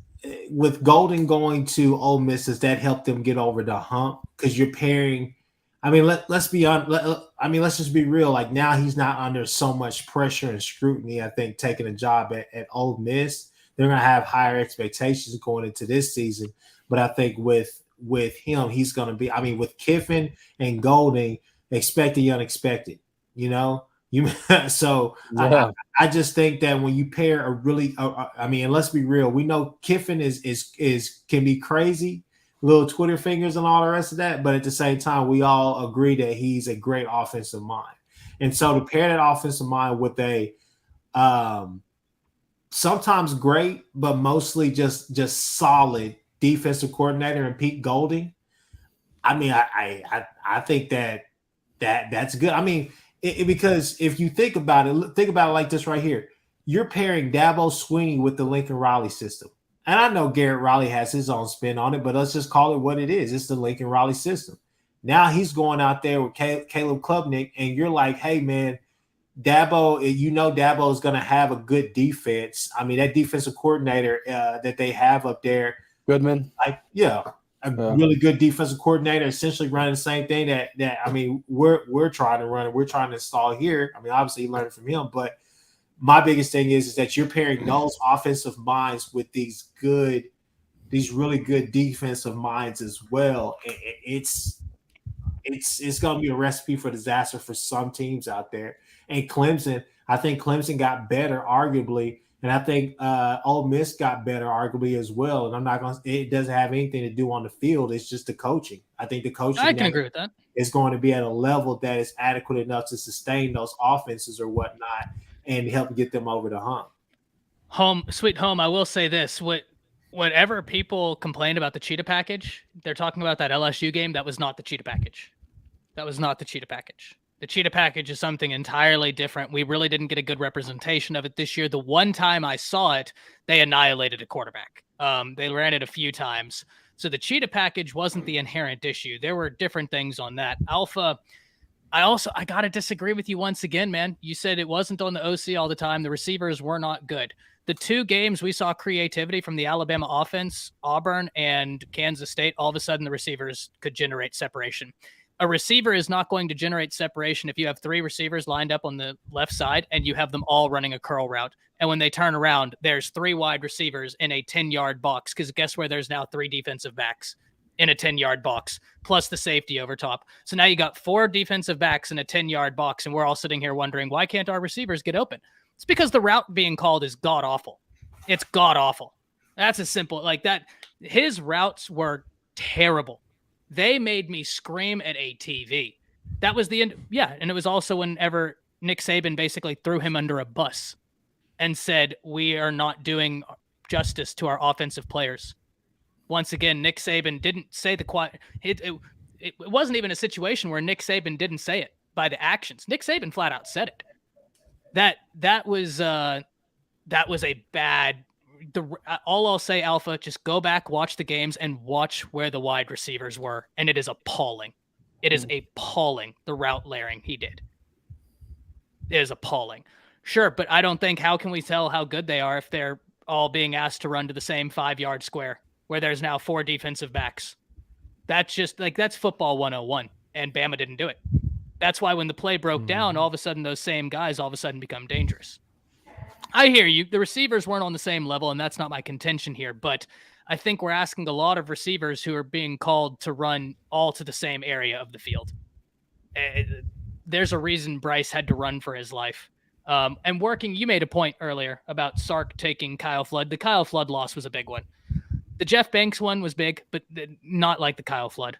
with Golden going to Ole Miss, does that help them get over the hump? Because you're pairing. I mean, let's be on. Let's just be real. Like, now he's not under so much pressure and scrutiny. I think taking a job at Ole Miss, they're going to have higher expectations going into this season. But I think with him, he's going to be. I mean, with Kiffin and Golding, expect the unexpected. So yeah. I just think that when you pair a really, and let's be real, we know Kiffin is can be crazy, little Twitter fingers and all the rest of that, but at the same time, we all agree that he's a great offensive mind. And so to pair that offensive mind with a sometimes great, but mostly just solid defensive coordinator and Pete Golding, I mean, I think that's good. I mean, because if you think about it like this right here. You're pairing Dabo Swinney with the Lincoln Riley system. And I know Garrett Riley has his own spin on it, but let's just call it what it is. It's the Lincoln Riley system. Now he's going out there with Caleb Klubnik, and you're like, hey, man, Dabo is going to have a good defense. I mean, that defensive coordinator that they have up there. Goodman. Really good defensive coordinator, essentially running the same thing that I mean, we're trying to run and we're trying to install here. I mean, obviously you learned from him, but my biggest thing is that you're pairing those offensive minds with these really good defensive minds as well. It's going to be a recipe for disaster for some teams out there. And Clemson, I think Clemson got better, arguably. And I think Ole Miss got better, arguably, as well. And it doesn't have anything to do on the field. It's just the coaching. I think the coaching I can agree with that. Is going to be at a level that is adequate enough to sustain those offenses or whatnot and help get them over the hump. Sweet home, I will say this. Whatever people complain about the cheetah package, they're talking about that LSU game. That was not the cheetah package. The cheetah package is something entirely different. We really didn't get a good representation of it this year. The one time I saw it, they annihilated a quarterback. They ran it a few times. So the cheetah package wasn't the inherent issue. There were different things on that. Alpha, I got to disagree with you once again, man. You said it wasn't on the OC all the time. The receivers were not good. The 2 games we saw creativity from the Alabama offense, Auburn and Kansas State, all of a sudden the receivers could generate separation. A receiver is not going to generate separation if you have 3 receivers lined up on the left side and you have them all running a curl route. And when they turn around, there's 3 wide receivers in a 10-yard box, because guess where there's now 3 defensive backs in a 10-yard box, plus the safety over top. So now you got 4 defensive backs in a 10-yard box, and we're all sitting here wondering, why can't our receivers get open? It's because the route being called is god-awful. It's god-awful. That's as simple. Like that, his routes were terrible. They made me scream at a TV. That was the end. Yeah, and it was also whenever Nick Saban basically threw him under a bus and said, we are not doing justice to our offensive players. Once again, Nick Saban didn't say the quiet. It wasn't even a situation where Nick Saban didn't say it by the actions. Nick Saban flat out said it. That was a bad. All I'll say, Alpha, just go back, watch the games, and watch where the wide receivers were, and it is appalling. It is appalling, the route layering he did. It is appalling. Sure, but I don't think, how can we tell how good they are if they're all being asked to run to the same 5-yard square where there's now 4 defensive backs? That's just like, that's football 101, and Bama didn't do it. That's why when the play broke down, all of a sudden those same guys all of a sudden become dangerous. I hear you. The receivers weren't on the same level, and that's not my contention here, but I think we're asking a lot of receivers who are being called to run all to the same area of the field. There's a reason Bryce had to run for his life. And working, you made a point earlier about Sark taking Kyle Flood. The Kyle Flood loss was a big one. The Jeff Banks one was big, but not like the Kyle Flood.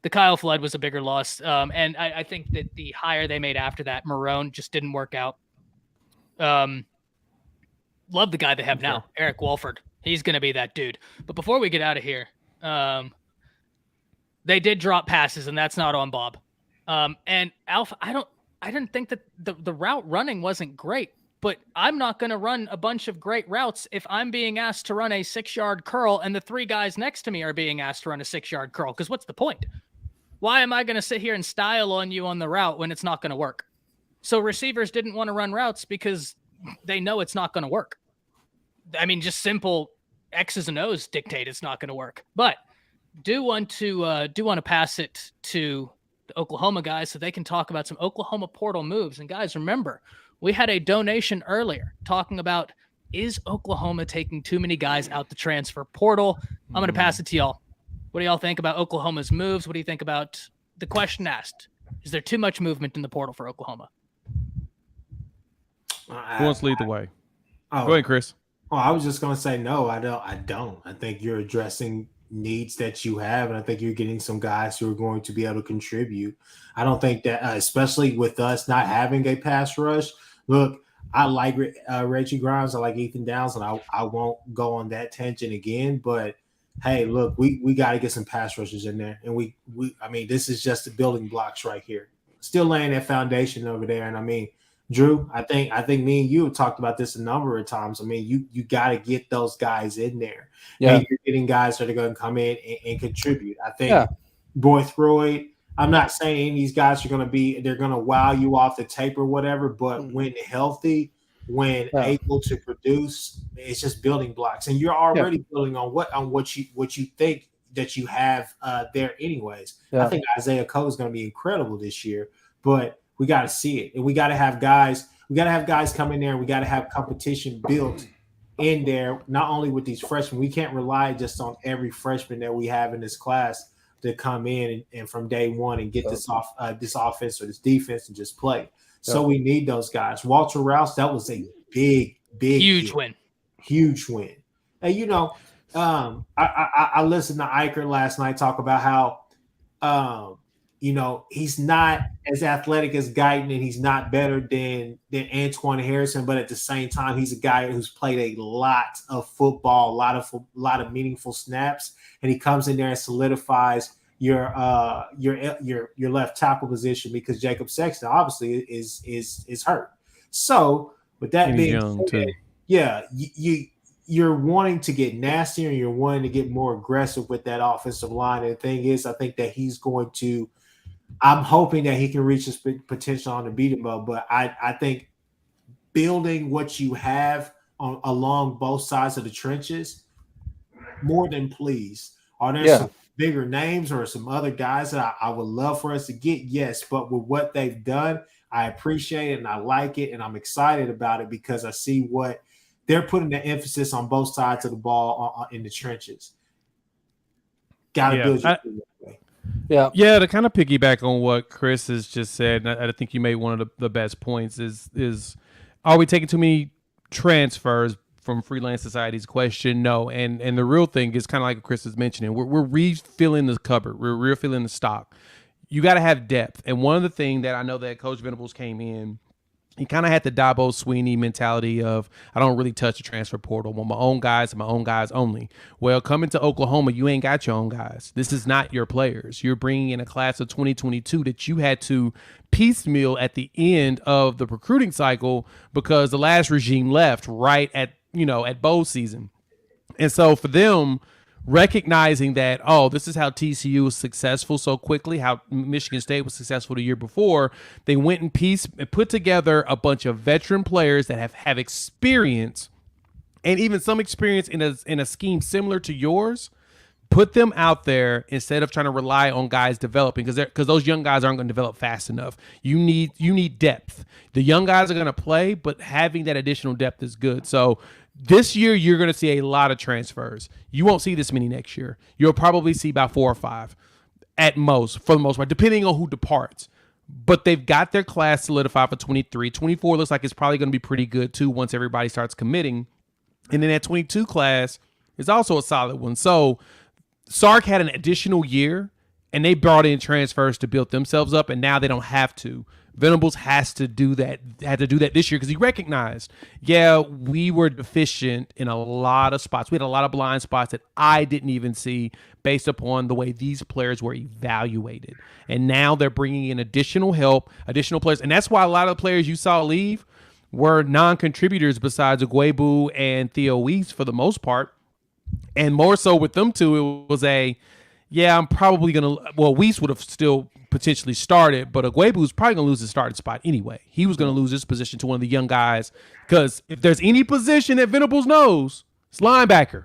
The Kyle Flood was a bigger loss. And I think that the hire they made after that, Marone, just didn't work out. Love the guy they have now, Eric Wolford. He's going to be that dude. But before we get out of here, they did drop passes, and that's not on Bob. And Alpha, I didn't think that the route running wasn't great, but I'm not going to run a bunch of great routes if I'm being asked to run a 6-yard curl and the 3 guys next to me are being asked to run a 6-yard curl. Because what's the point? Why am I going to sit here and style on you on the route when it's not going to work? So receivers didn't want to run routes because they know it's not going to work. I mean, just simple X's and O's dictate it's not going to work. But do want to pass it to the Oklahoma guys so they can talk about some Oklahoma portal moves. And guys, remember, we had a donation earlier talking about, is Oklahoma taking too many guys out the transfer portal? I'm going to pass it to y'all. What do y'all think about Oklahoma's moves? What do you think about the question asked? Is there too much movement in the portal for Oklahoma? Who wants to lead the way? Go ahead, Chris. Oh, I was just going to say, no, I don't. I think you're addressing needs that you have, and I think you're getting some guys who are going to be able to contribute. I don't think that, especially with us not having a pass rush, look, I like Reggie Grimes, I like Ethan Downs, and I won't go on that tangent again, but hey, look, we got to get some pass rushers in there, and we I mean, this is just the building blocks right here. Still laying that foundation over there, and I mean, Drew, I think me and you have talked about this a number of times. I mean, you got to get those guys in there. Yeah, and you're getting guys that are going to come in and contribute. I think Boythroyd. I'm not saying any of these guys are going to they're going to wow you off the tape or whatever, but when healthy, when able to produce, it's just building blocks, and you're already building on what you think that you have there anyways. I think Isaiah Coe is going to be incredible this year, but we got to see it, and we got to have guys. We got to have guys come in there, and we got to have competition built in there. Not only with these freshmen, we can't rely just on every freshman that we have in this class to come in and from day one and get this offense or this defense and just play. So we need those guys. Walter Rouse, that was a big huge win. And you know, I listened to Eicher last night talk about how you know, he's not as athletic as Guyton, and he's not better than Antoine Harrison, but at the same time, he's a guy who's played a lot of football, a lot of meaningful snaps, and he comes in there and solidifies your left tackle position because Jacob Sexton obviously is hurt. So with that being said, you're wanting to get nastier, and you're wanting to get more aggressive with that offensive line. And the thing is, I think that he's going to. I'm hoping that he can reach his potential on the beat him up, but I think building what you have along both sides of the trenches, more than pleased. Are there some bigger names or some other guys that I would love for us to get? Yes, but with what they've done, I appreciate it and I like it and I'm excited about it because I see what they're putting the emphasis on both sides of the ball in the trenches. Got to build your team that way. Yeah. To kind of piggyback on what Chris has just said, and I think you made one of the best points is are we taking too many transfers from Freelance Society's question? No. And the real thing is kind of like Chris is mentioning, we're refilling the cupboard. We're refilling the stock. You got to have depth. And one of the things that I know that Coach Venables came in, he kind of had the Dabo Sweeney mentality of, I don't really touch the transfer portal. Well, my own guys and my own guys only. Well, coming to Oklahoma, you ain't got your own guys. This is not your players. You're bringing in a class of 2022 that you had to piecemeal at the end of the recruiting cycle because the last regime left right at bowl season. And so for them, recognizing that, this is how TCU was successful so quickly, how Michigan State was successful the year before, they went and put together a bunch of veteran players that have experience and even some experience in a scheme similar to yours. Put them out there instead of trying to rely on guys developing because those young guys aren't going to develop fast enough. You need depth. The young guys are going to play, but having that additional depth is good. So this year, you're going to see a lot of transfers. You won't see this many next year. You'll probably see about 4 or 5 at most, for the most part, depending on who departs. But they've got their class solidified for 23. 24 looks like it's probably going to be pretty good, too, once everybody starts committing. And then that 22 class is also a solid one. So Sark had an additional year, and they brought in transfers to build themselves up, and now they don't have to. Venables had to do that this year because he recognized, we were deficient in a lot of spots. We had a lot of blind spots that I didn't even see based upon the way these players were evaluated. And now they're bringing in additional help, additional players. And that's why a lot of the players you saw leave were non-contributors besides Agwebu and Theo Weiss for the most part. And more so with them two, it was I'm probably going to – Weiss would have still potentially started, but Agwebu was probably going to lose his starting spot anyway. He was going to lose his position to one of the young guys because if there's any position that Venables knows, it's linebacker.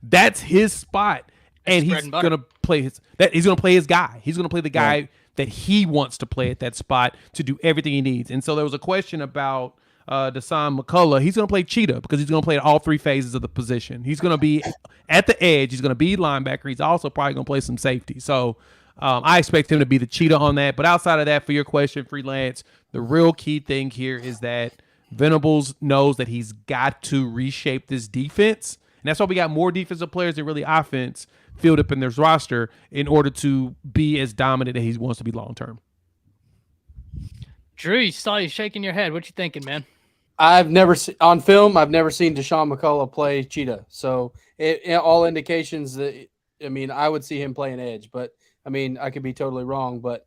That's his spot, and he's going to play he's going to play his guy. He's going to play the guy that he wants to play at that spot to do everything he needs. And so there was a question about Dasan McCullough. He's going to play cheetah because he's going to play all 3 phases of the position. He's going to be at the edge. He's going to be linebacker. He's also probably going to play some safety. So I expect him to be the cheetah on that. But outside of that, for your question, Freelance, the real key thing here is that Venables knows that he's got to reshape this defense. And that's why we got more defensive players than really offense filled up in this roster in order to be as dominant as he wants to be long term. Drew, you saw you shaking your head. What you thinking, man? I've never seen Deshaun McCullough play cheetah. So all indications that, I would see him playing edge, but I could be totally wrong, but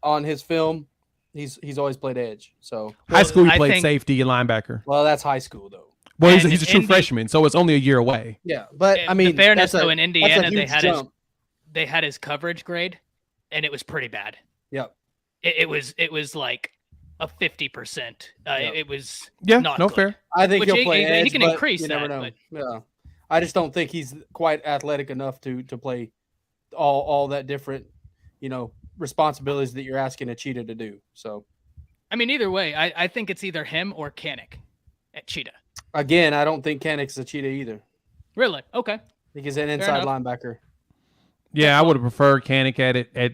on his film, he's always played edge. So high school he played safety and linebacker. Well, that's high school though. Well, he's a true freshman, so it's only a year away. Yeah, but in fairness though, in Indiana they had his coverage grade, and it was pretty bad. Yep. It was like a 50%. It was not good. Fair. I think he'll play edge. He can increase that. But yeah, I just don't think he's quite athletic enough to play all that different, responsibilities that you're asking a cheetah to do. So, either way, I think it's either him or Kanik at cheetah. Again, I don't think Kanik's a cheetah either. Really? Okay. I think he's an inside linebacker. Yeah, I would have preferred Kanik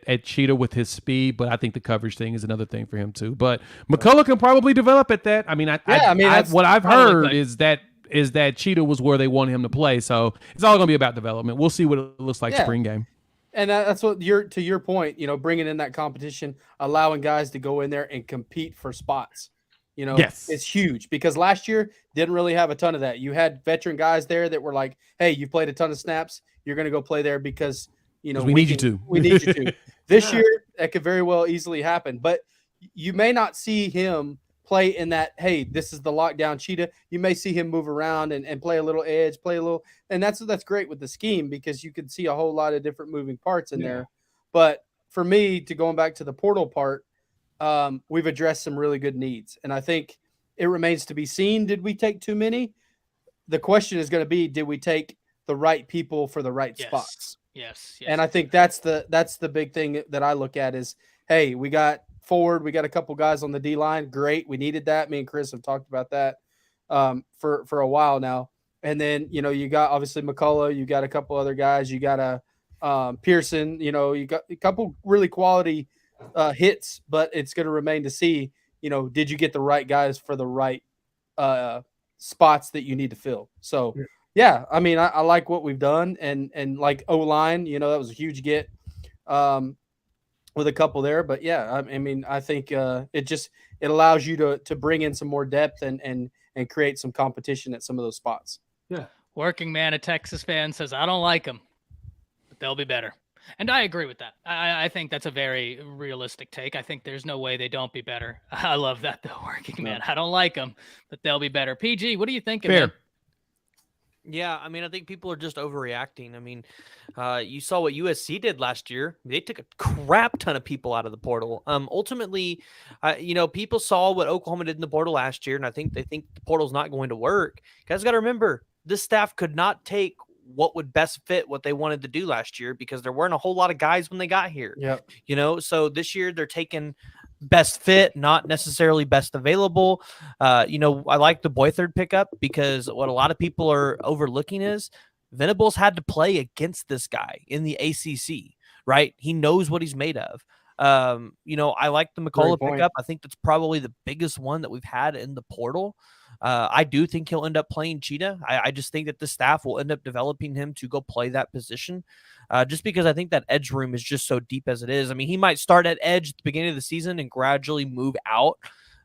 at cheetah with his speed, but I think the coverage thing is another thing for him too. But McCullough can probably develop at that. What I've heard is that cheetah was where they want him to play. So it's all going to be about development. We'll see what it looks like spring game. And that's what to your point, bringing in that competition, allowing guys to go in there and compete for spots. Yes. It's huge because last year didn't really have a ton of that. You had veteran guys there that were like, hey, you played a ton of snaps. You're going to go play there because, we need you to. We need you to. This year, that could very well easily happen. But you may not see him play in that, hey, this is the lockdown cheetah. You may see him move around and play a little edge, and that's great with the scheme because you can see a whole lot of different moving parts in there. But for me, going back to the portal part, we've addressed some really good needs. And I think it remains to be seen. Did we take too many? the question is going to be, did we take the right people for the right Yes. spots? Yes. And I think that's the big thing that I look at is, hey, we got forward, we got a couple guys on the D line. Great. We needed that. Me and Chris have talked about that for a while now. And then, you got obviously McCullough, you got a couple other guys, you got a Pearson, you got a couple really quality hits, but it's going to remain to see, did you get the right guys for the right spots that you need to fill? So, yeah, I mean, I like what we've done, and like O-line, that was a huge get with a couple there. But yeah, I mean, I think it allows you to bring in some more depth and create some competition at some of those spots. Yeah. Working man, a Texas fan, says, I don't like them, but they'll be better. And I agree with that. I think that's a very realistic take. I think there's no way they don't be better. I love that, though, working man. I don't like them, but they'll be better. PG, what are you thinking, Fair. man? Yeah, I mean, I think people are just overreacting. I mean, you saw what USC did last year. They took a crap ton of people out of the portal. Ultimately, people saw what Oklahoma did in the portal last year, and I think they think the portal's not going to work. You guys got to remember, this staff could not take what would best fit what they wanted to do last year because there weren't a whole lot of guys when they got here. Yeah. So this year they're taking best fit, not necessarily best available. I like the Boythard pickup because what a lot of people are overlooking is Venables had to play against this guy in the ACC, right? He knows what he's made of. I like the McCullough pickup. I think that's probably the biggest one that we've had in the portal. I do think he'll end up playing Cheetah. I just think that the staff will end up developing him to go play that position. Just because I think that edge room is just so deep as it is. I mean, he might start at edge at the beginning of the season and gradually move out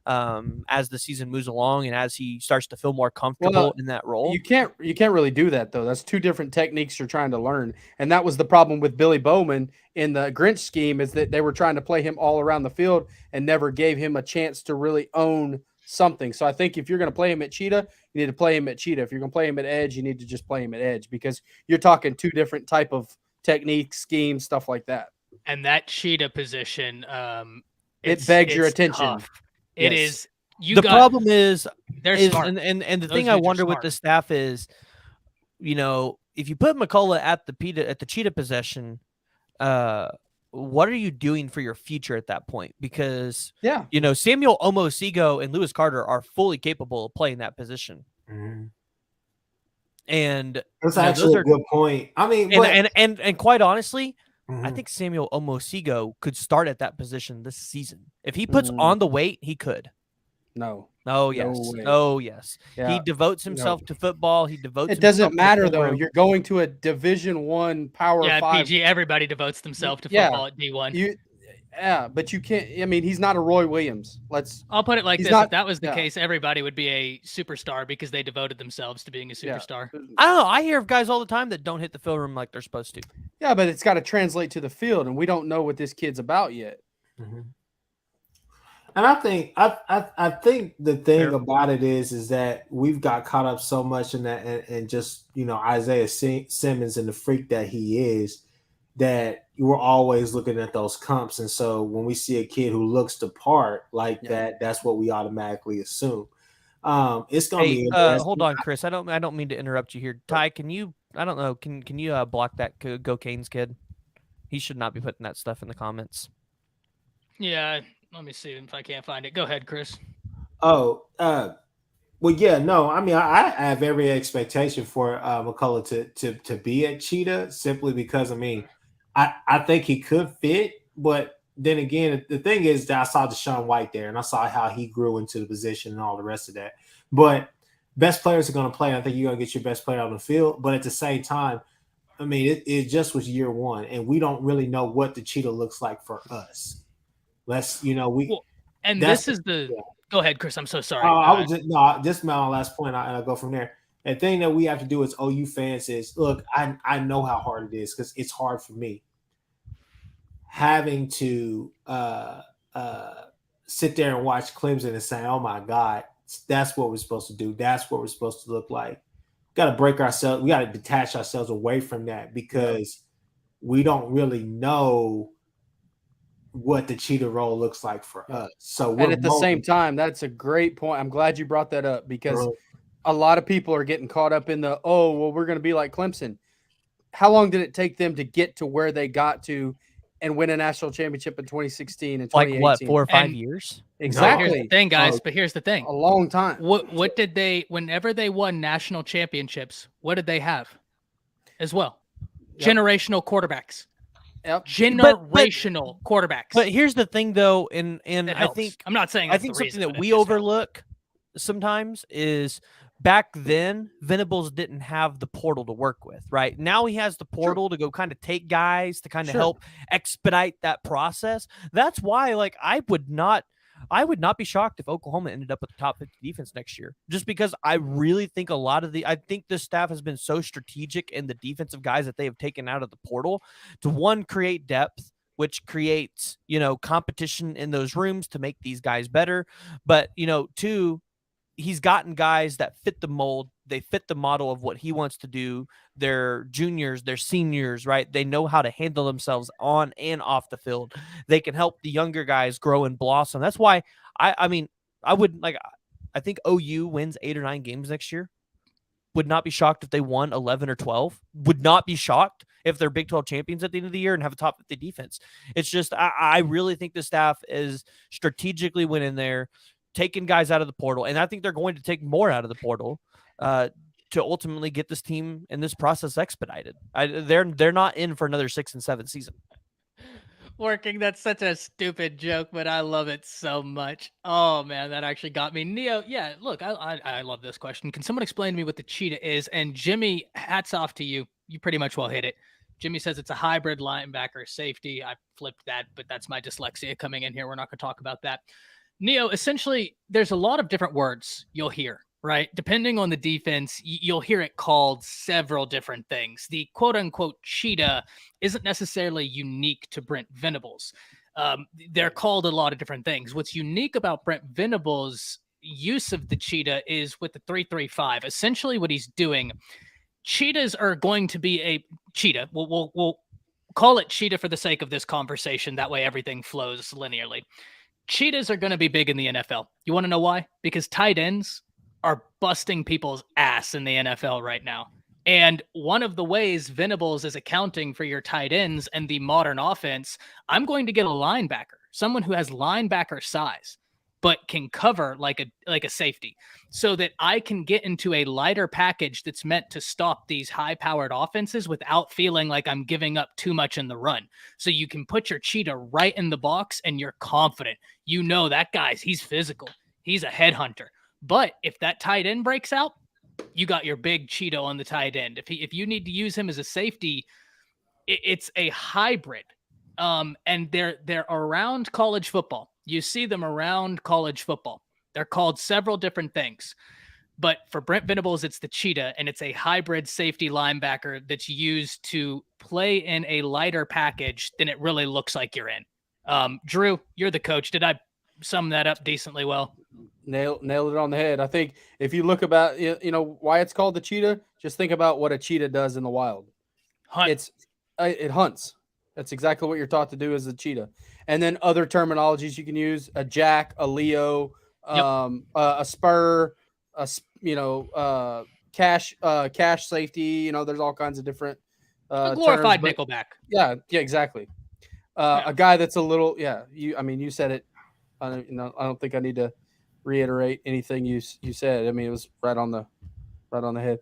as the season moves along and as he starts to feel more comfortable in that role. You can't really do that, though. That's two different techniques you're trying to learn. And that was the problem with Billy Bowman in the Grinch scheme, is that they were trying to play him all around the field and never gave him a chance to really own something. So I think if you're going to play him at Cheetah, you need to play him at Cheetah. If you're going to play him at edge, you need to just play him at edge, because you're talking two different type of techniques, schemes, stuff like that. And that Cheetah position, it begs your attention. Tough. It is. Problem is smart. And the thing I wonder with the staff is, if you put McCullough at the Cheetah possession, what are you doing for your future at that point? Because Samuel Omosigo and Lewis Carter are fully capable of playing that position. Mm-hmm. And that's actually a good point. I mean, and quite honestly, I think Samuel Omosigo could start at that position this season. If he puts on the weight, he could. No. Oh yes. Oh yes. Yeah. He devotes himself to football. He devotes. It doesn't matter though. You're going to a Division I Power 5. PG. Everybody devotes themselves to football at D1. But you can't. I mean, he's not a Roy Williams. I'll put it like this: if that was the case, everybody would be a superstar because they devoted themselves to being a superstar. I don't know. I hear of guys all the time that don't hit the film room like they're supposed to. Yeah, but it's got to translate to the field, and we don't know what this kid's about yet. Mm-hmm. And I think the thing about it is that we've got caught up so much in that, and just Isaiah Simmons and the freak that he is, that we're always looking at those comps. And so when we see a kid who looks the part like that, that's what we automatically assume. It's gonna be. Hold on, Chris. I don't mean to interrupt you here. Ty, can you? I don't know. Can you block that Go Canes kid? He should not be putting that stuff in the comments. Yeah. Let me see if I can't find it. Go ahead, Chris. Well, yeah, no. I mean, I have every expectation for McCullough to be at Cheetah, simply because, I mean, I think he could fit. But then again, the thing is that I saw Deshaun White there, and I saw how he grew into the position and all the rest of that. But best players are going to play, and I think you're going to get your best player on the field. But at the same time, I mean, it just was year one, and we don't really know what the Cheetah looks like for us. Go ahead, Chris. I'm so sorry. Just my last point. I'll go from there. The thing that we have to do as OU fans is, look, I know how hard it is, because it's hard for me having to sit there and watch Clemson and say, oh my God, that's what we're supposed to do. That's what we're supposed to look like. Got to break ourselves. We got to detach ourselves away from that, because we don't really know what the Cheetah role looks like for us. So and at the same time, that's a great point. I'm glad you brought that up, because a lot of people are getting caught up in we're going to be like Clemson. How long did it take them to get to where they got to and win a national championship in 2016 and 2018? Like what, 4 or 5 And- years? Exactly. Here's the thing, guys. Oh. But here's the thing. A long time. What did they? Whenever they won national championships, what did they have? As well, Yep. generational quarterbacks. Yep. Generational quarterbacks. But here's the thing, though, and It I helps. think I'm not saying I that's think the something reason, that but it we just helps. overlook sometimes is back then Venables didn't have the portal to work with. Right now, he has the portal to go kind of take guys to kind of Sure. help expedite that process. That's why, like, I would not be shocked if Oklahoma ended up with the top 50 defense next year, just because I really think I think this staff has been so strategic in the defensive guys that they have taken out of the portal to, one, create depth, which creates, competition in those rooms to make these guys better. But, two, he's gotten guys that fit the mold. They fit the model of what he wants to do. They're juniors, they're seniors, right? They know how to handle themselves on and off the field. They can help the younger guys grow and blossom. That's why I think OU wins 8 or 9 games next year. Would not be shocked if they won 11 or 12. Would not be shocked if they're Big 12 champions at the end of the year and have a top 50 defense. It's just, I really think the staff is strategically went in there, taking guys out of the portal, and I think they're going to take more out of the portal to ultimately get this team and this process expedited. They're not in for another 6 and 7 season. Working. That's such a stupid joke, but I love it so much. Oh man, that actually got me. Neo, yeah, look, I love this question. Can someone explain to me what the cheetah is? And Jimmy, hats off to you. You pretty much well hit it. Jimmy says it's a hybrid linebacker safety. I flipped that, but that's my dyslexia coming in here. We're not going to talk about that. Neo, essentially, there's a lot of different words you'll hear, right? Depending on the defense, you'll hear it called several different things. The quote-unquote cheetah isn't necessarily unique to Brent Venables. They're called a lot of different things. What's unique about Brent Venables' use of the cheetah is with the 3-3-5. Essentially, what he's doing, cheetahs are going to be a cheetah. We'll call it cheetah for the sake of this conversation. That way, everything flows linearly. Cheetahs are going to be big in the NFL. You want to know why? Because tight ends are busting people's ass in the NFL right now. And one of the ways Venables is accounting for your tight ends and the modern offense, I'm going to get a linebacker, someone who has linebacker size, but can cover like a safety, so that I can get into a lighter package that's meant to stop these high-powered offenses without feeling like I'm giving up too much in the run. So you can put your cheetah right in the box and you're confident. You know that he's physical. He's a headhunter. But if that tight end breaks out, you got your big cheetah on the tight end. If you need to use him as a safety, it's a hybrid. And they're around college football. You see them around college football. They're called several different things. But for Brent Venables, it's the cheetah, and it's a hybrid safety linebacker that's used to play in a lighter package than it really looks like you're in. Drew, you're the coach. Did I sum that up decently well? Nailed it on the head. I think if you look about, why it's called the cheetah, just think about what a cheetah does in the wild. Hunt. It hunts. That's exactly what you're taught to do as a cheetah. And then other terminologies you can use: a jack, a Leo, a spur, cash safety. There's all kinds of different a glorified terms, nickelback. Yeah, exactly. A guy that's a little, you said it. I don't think I need to reiterate anything you said. I mean, it was right on the head.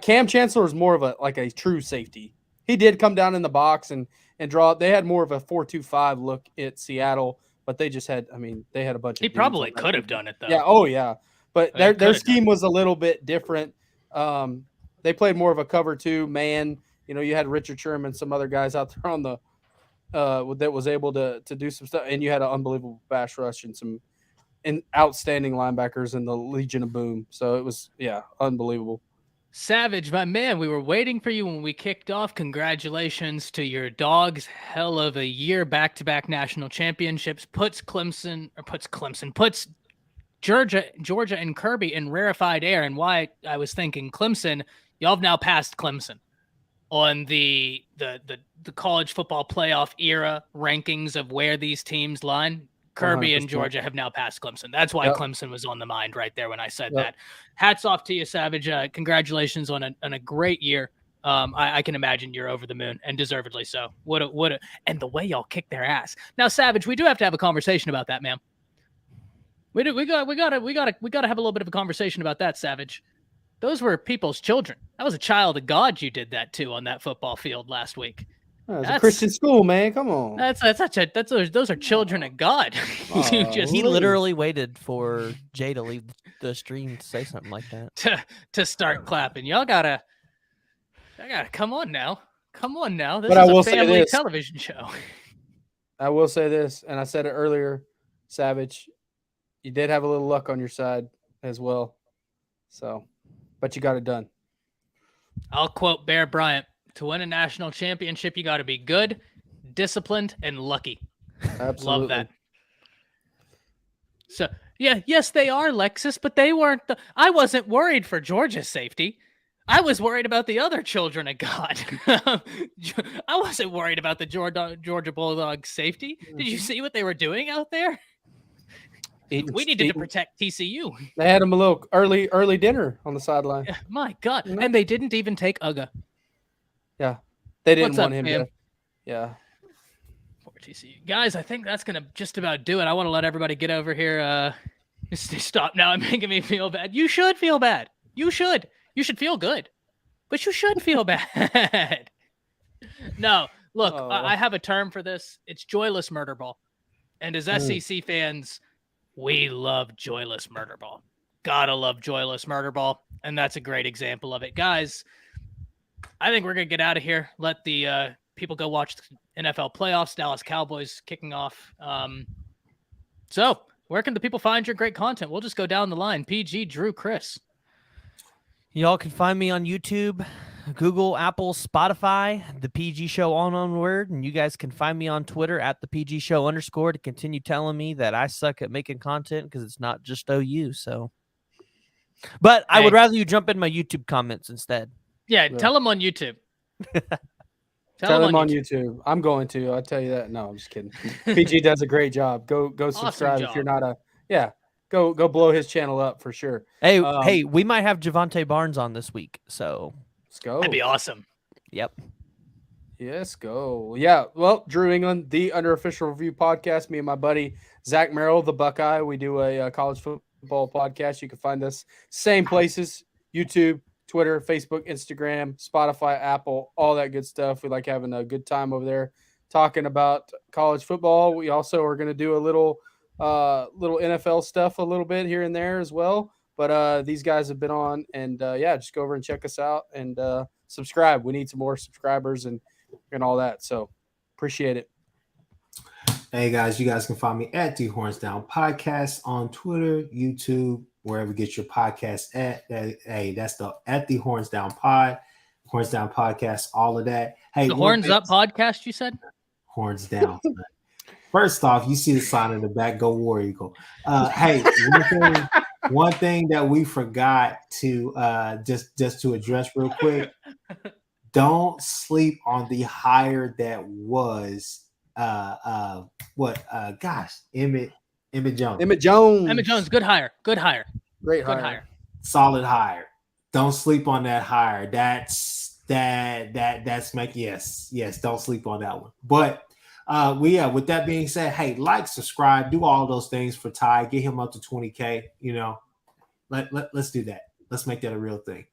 Cam Chancellor is more of a true safety. He did come down in the box and draw. They had more of a 4-2-5 look at Seattle, but they just had. I mean, they had a bunch of. He probably could have done it though. Yeah. Oh yeah. But their scheme was a little bit different. They played more of a cover 2 man. You had Richard Sherman, some other guys out there on the that was able to do some stuff, and you had an unbelievable pass rush and some outstanding linebackers in the Legion of Boom. So it was unbelievable. Savage, my man, we were waiting for you when we kicked off. Congratulations to your Dogs. Hell of a year, back-to-back national championships. Puts Georgia and Kirby in rarefied air. And why I was thinking Clemson, y'all have now passed Clemson on the college football playoff era rankings of where these teams line. Kirby 100%. and Georgia have now passed Clemson. That's why Yep. Clemson was on the mind right there when I said Yep. that. Hats off to you, Savage. Congratulations on a great year. I can imagine you're over the moon, and deservedly so. And the way y'all kicked their ass. Now, Savage, we do have to have a conversation about that, man. We gotta have a little bit of a conversation about that, Savage. Those were people's children. That was a child of God you did that to on that football field last week. It's a Christian school, man. Come on. Those are children of God. He literally waited for Jay to leave the stream to say something like that. to start clapping. Y'all gotta come on now. This But I is will a say family this. television show. I will say this, and I said it earlier, Savage. You did have a little luck on your side as well. So, but you got it done. I'll quote Bear Bryant: "To win a national championship, you got to be good, disciplined, and lucky." Absolutely. Love that. So, yes, they are, Lexus, but they weren't. I wasn't worried for Georgia's safety. I was worried about the other children of God. I wasn't worried about the Georgia Bulldogs' safety. Did you see what they were doing out there? We needed to protect TCU. They had them a little early dinner on the sideline. My God. You know? And they didn't even take Uga. Yeah. They didn't What's want up, him fam? to. Yeah. Poor TCU. Guys, I think that's going to just about do it. I want to let everybody get over here. Stop now. It's making me feel bad. You should feel bad. You should. You should feel good. But you should feel bad. No. Look, I have a term for this. It's joyless murder ball. And as SEC fans, we love joyless murder ball. Gotta love joyless murder ball. And that's a great example of it. Guys, I think we're going to get out of here. Let the people go watch the NFL playoffs. Dallas Cowboys kicking off. So where can the people find your great content? We'll just go down the line. PG, Drew, Chris. Y'all can find me on YouTube, Google, Apple, Spotify, the PG Show all one word, and you guys can find me on Twitter at the PG Show _ to continue telling me that I suck at making content because it's not just OU. So, but I would rather you jump in my YouTube comments instead. Yeah, tell them on YouTube. Tell them on YouTube. I'm going to. I'll tell you that. No, I'm just kidding. PG does a great job. Go subscribe if you're not a Go blow his channel up for sure. Hey, we might have Javante Barnes on this week, so let's go. That'd be awesome. Yep. Yes, go. Yeah. Well, Drew England, the Under Official Review podcast. Me and my buddy Zach Merrill, the Buckeye. We do a college football podcast. You can find us same places: YouTube, Twitter, Facebook, Instagram, Spotify, Apple, all that good stuff. We like having a good time over there talking about college football. We also are going to do a little NFL stuff a little bit here and there as well. But these guys have been on, and just go over and check us out and subscribe. We need some more subscribers and all that. So appreciate it. Hey guys, you guys can find me at the Horns Down Podcast on Twitter, YouTube, wherever you get your podcast at. Hey, that's at the Horns Down Pod, Horns Down Podcast, all of that. Hey, the Horns Up podcast, you said? Horns Down. First off, you see the sign in the back, go War Eagle. Hey, one thing that we forgot to just to address real quick, don't sleep on the hire that was Emmett Jones. Emmett Jones, good hire. Great hire. Solid hire. Don't sleep on that hire. That's don't sleep on that one. But with that being said, hey, like, subscribe, do all those things for Ty, get him up to 20K. Let's do that. Let's make that a real thing.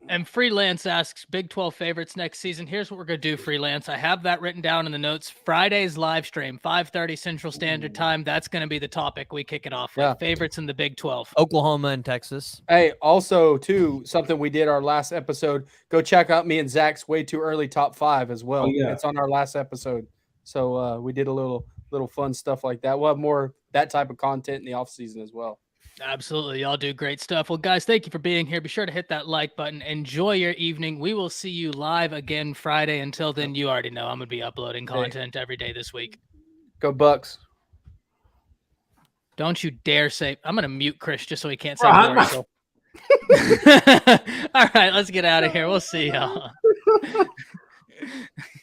And Freelance asks Big 12 favorites next season. Here's what we're going to do, Freelance. I have that written down in the notes. Friday's live stream, 5:30 Central Standard Time. That's going to be the topic we kick it off with. Yeah. Favorites in the Big 12. Oklahoma and Texas. Hey, also, too, something we did our last episode. Go check out me and Zach's Way Too Early Top 5 as well. Oh, yeah. It's on our last episode. So we did a little fun stuff like that. We'll have more that type of content in the offseason as well. Absolutely. Y'all do great stuff. Well, guys, thank you for being here. Be sure to hit that like button. Enjoy your evening. We will see you live again Friday. Until then, you already know I'm going to be uploading content every day this week. Go Bucks. Don't you dare say – I'm going to mute Chris just so he can't say more. All right, let's get out of here. We'll see y'all.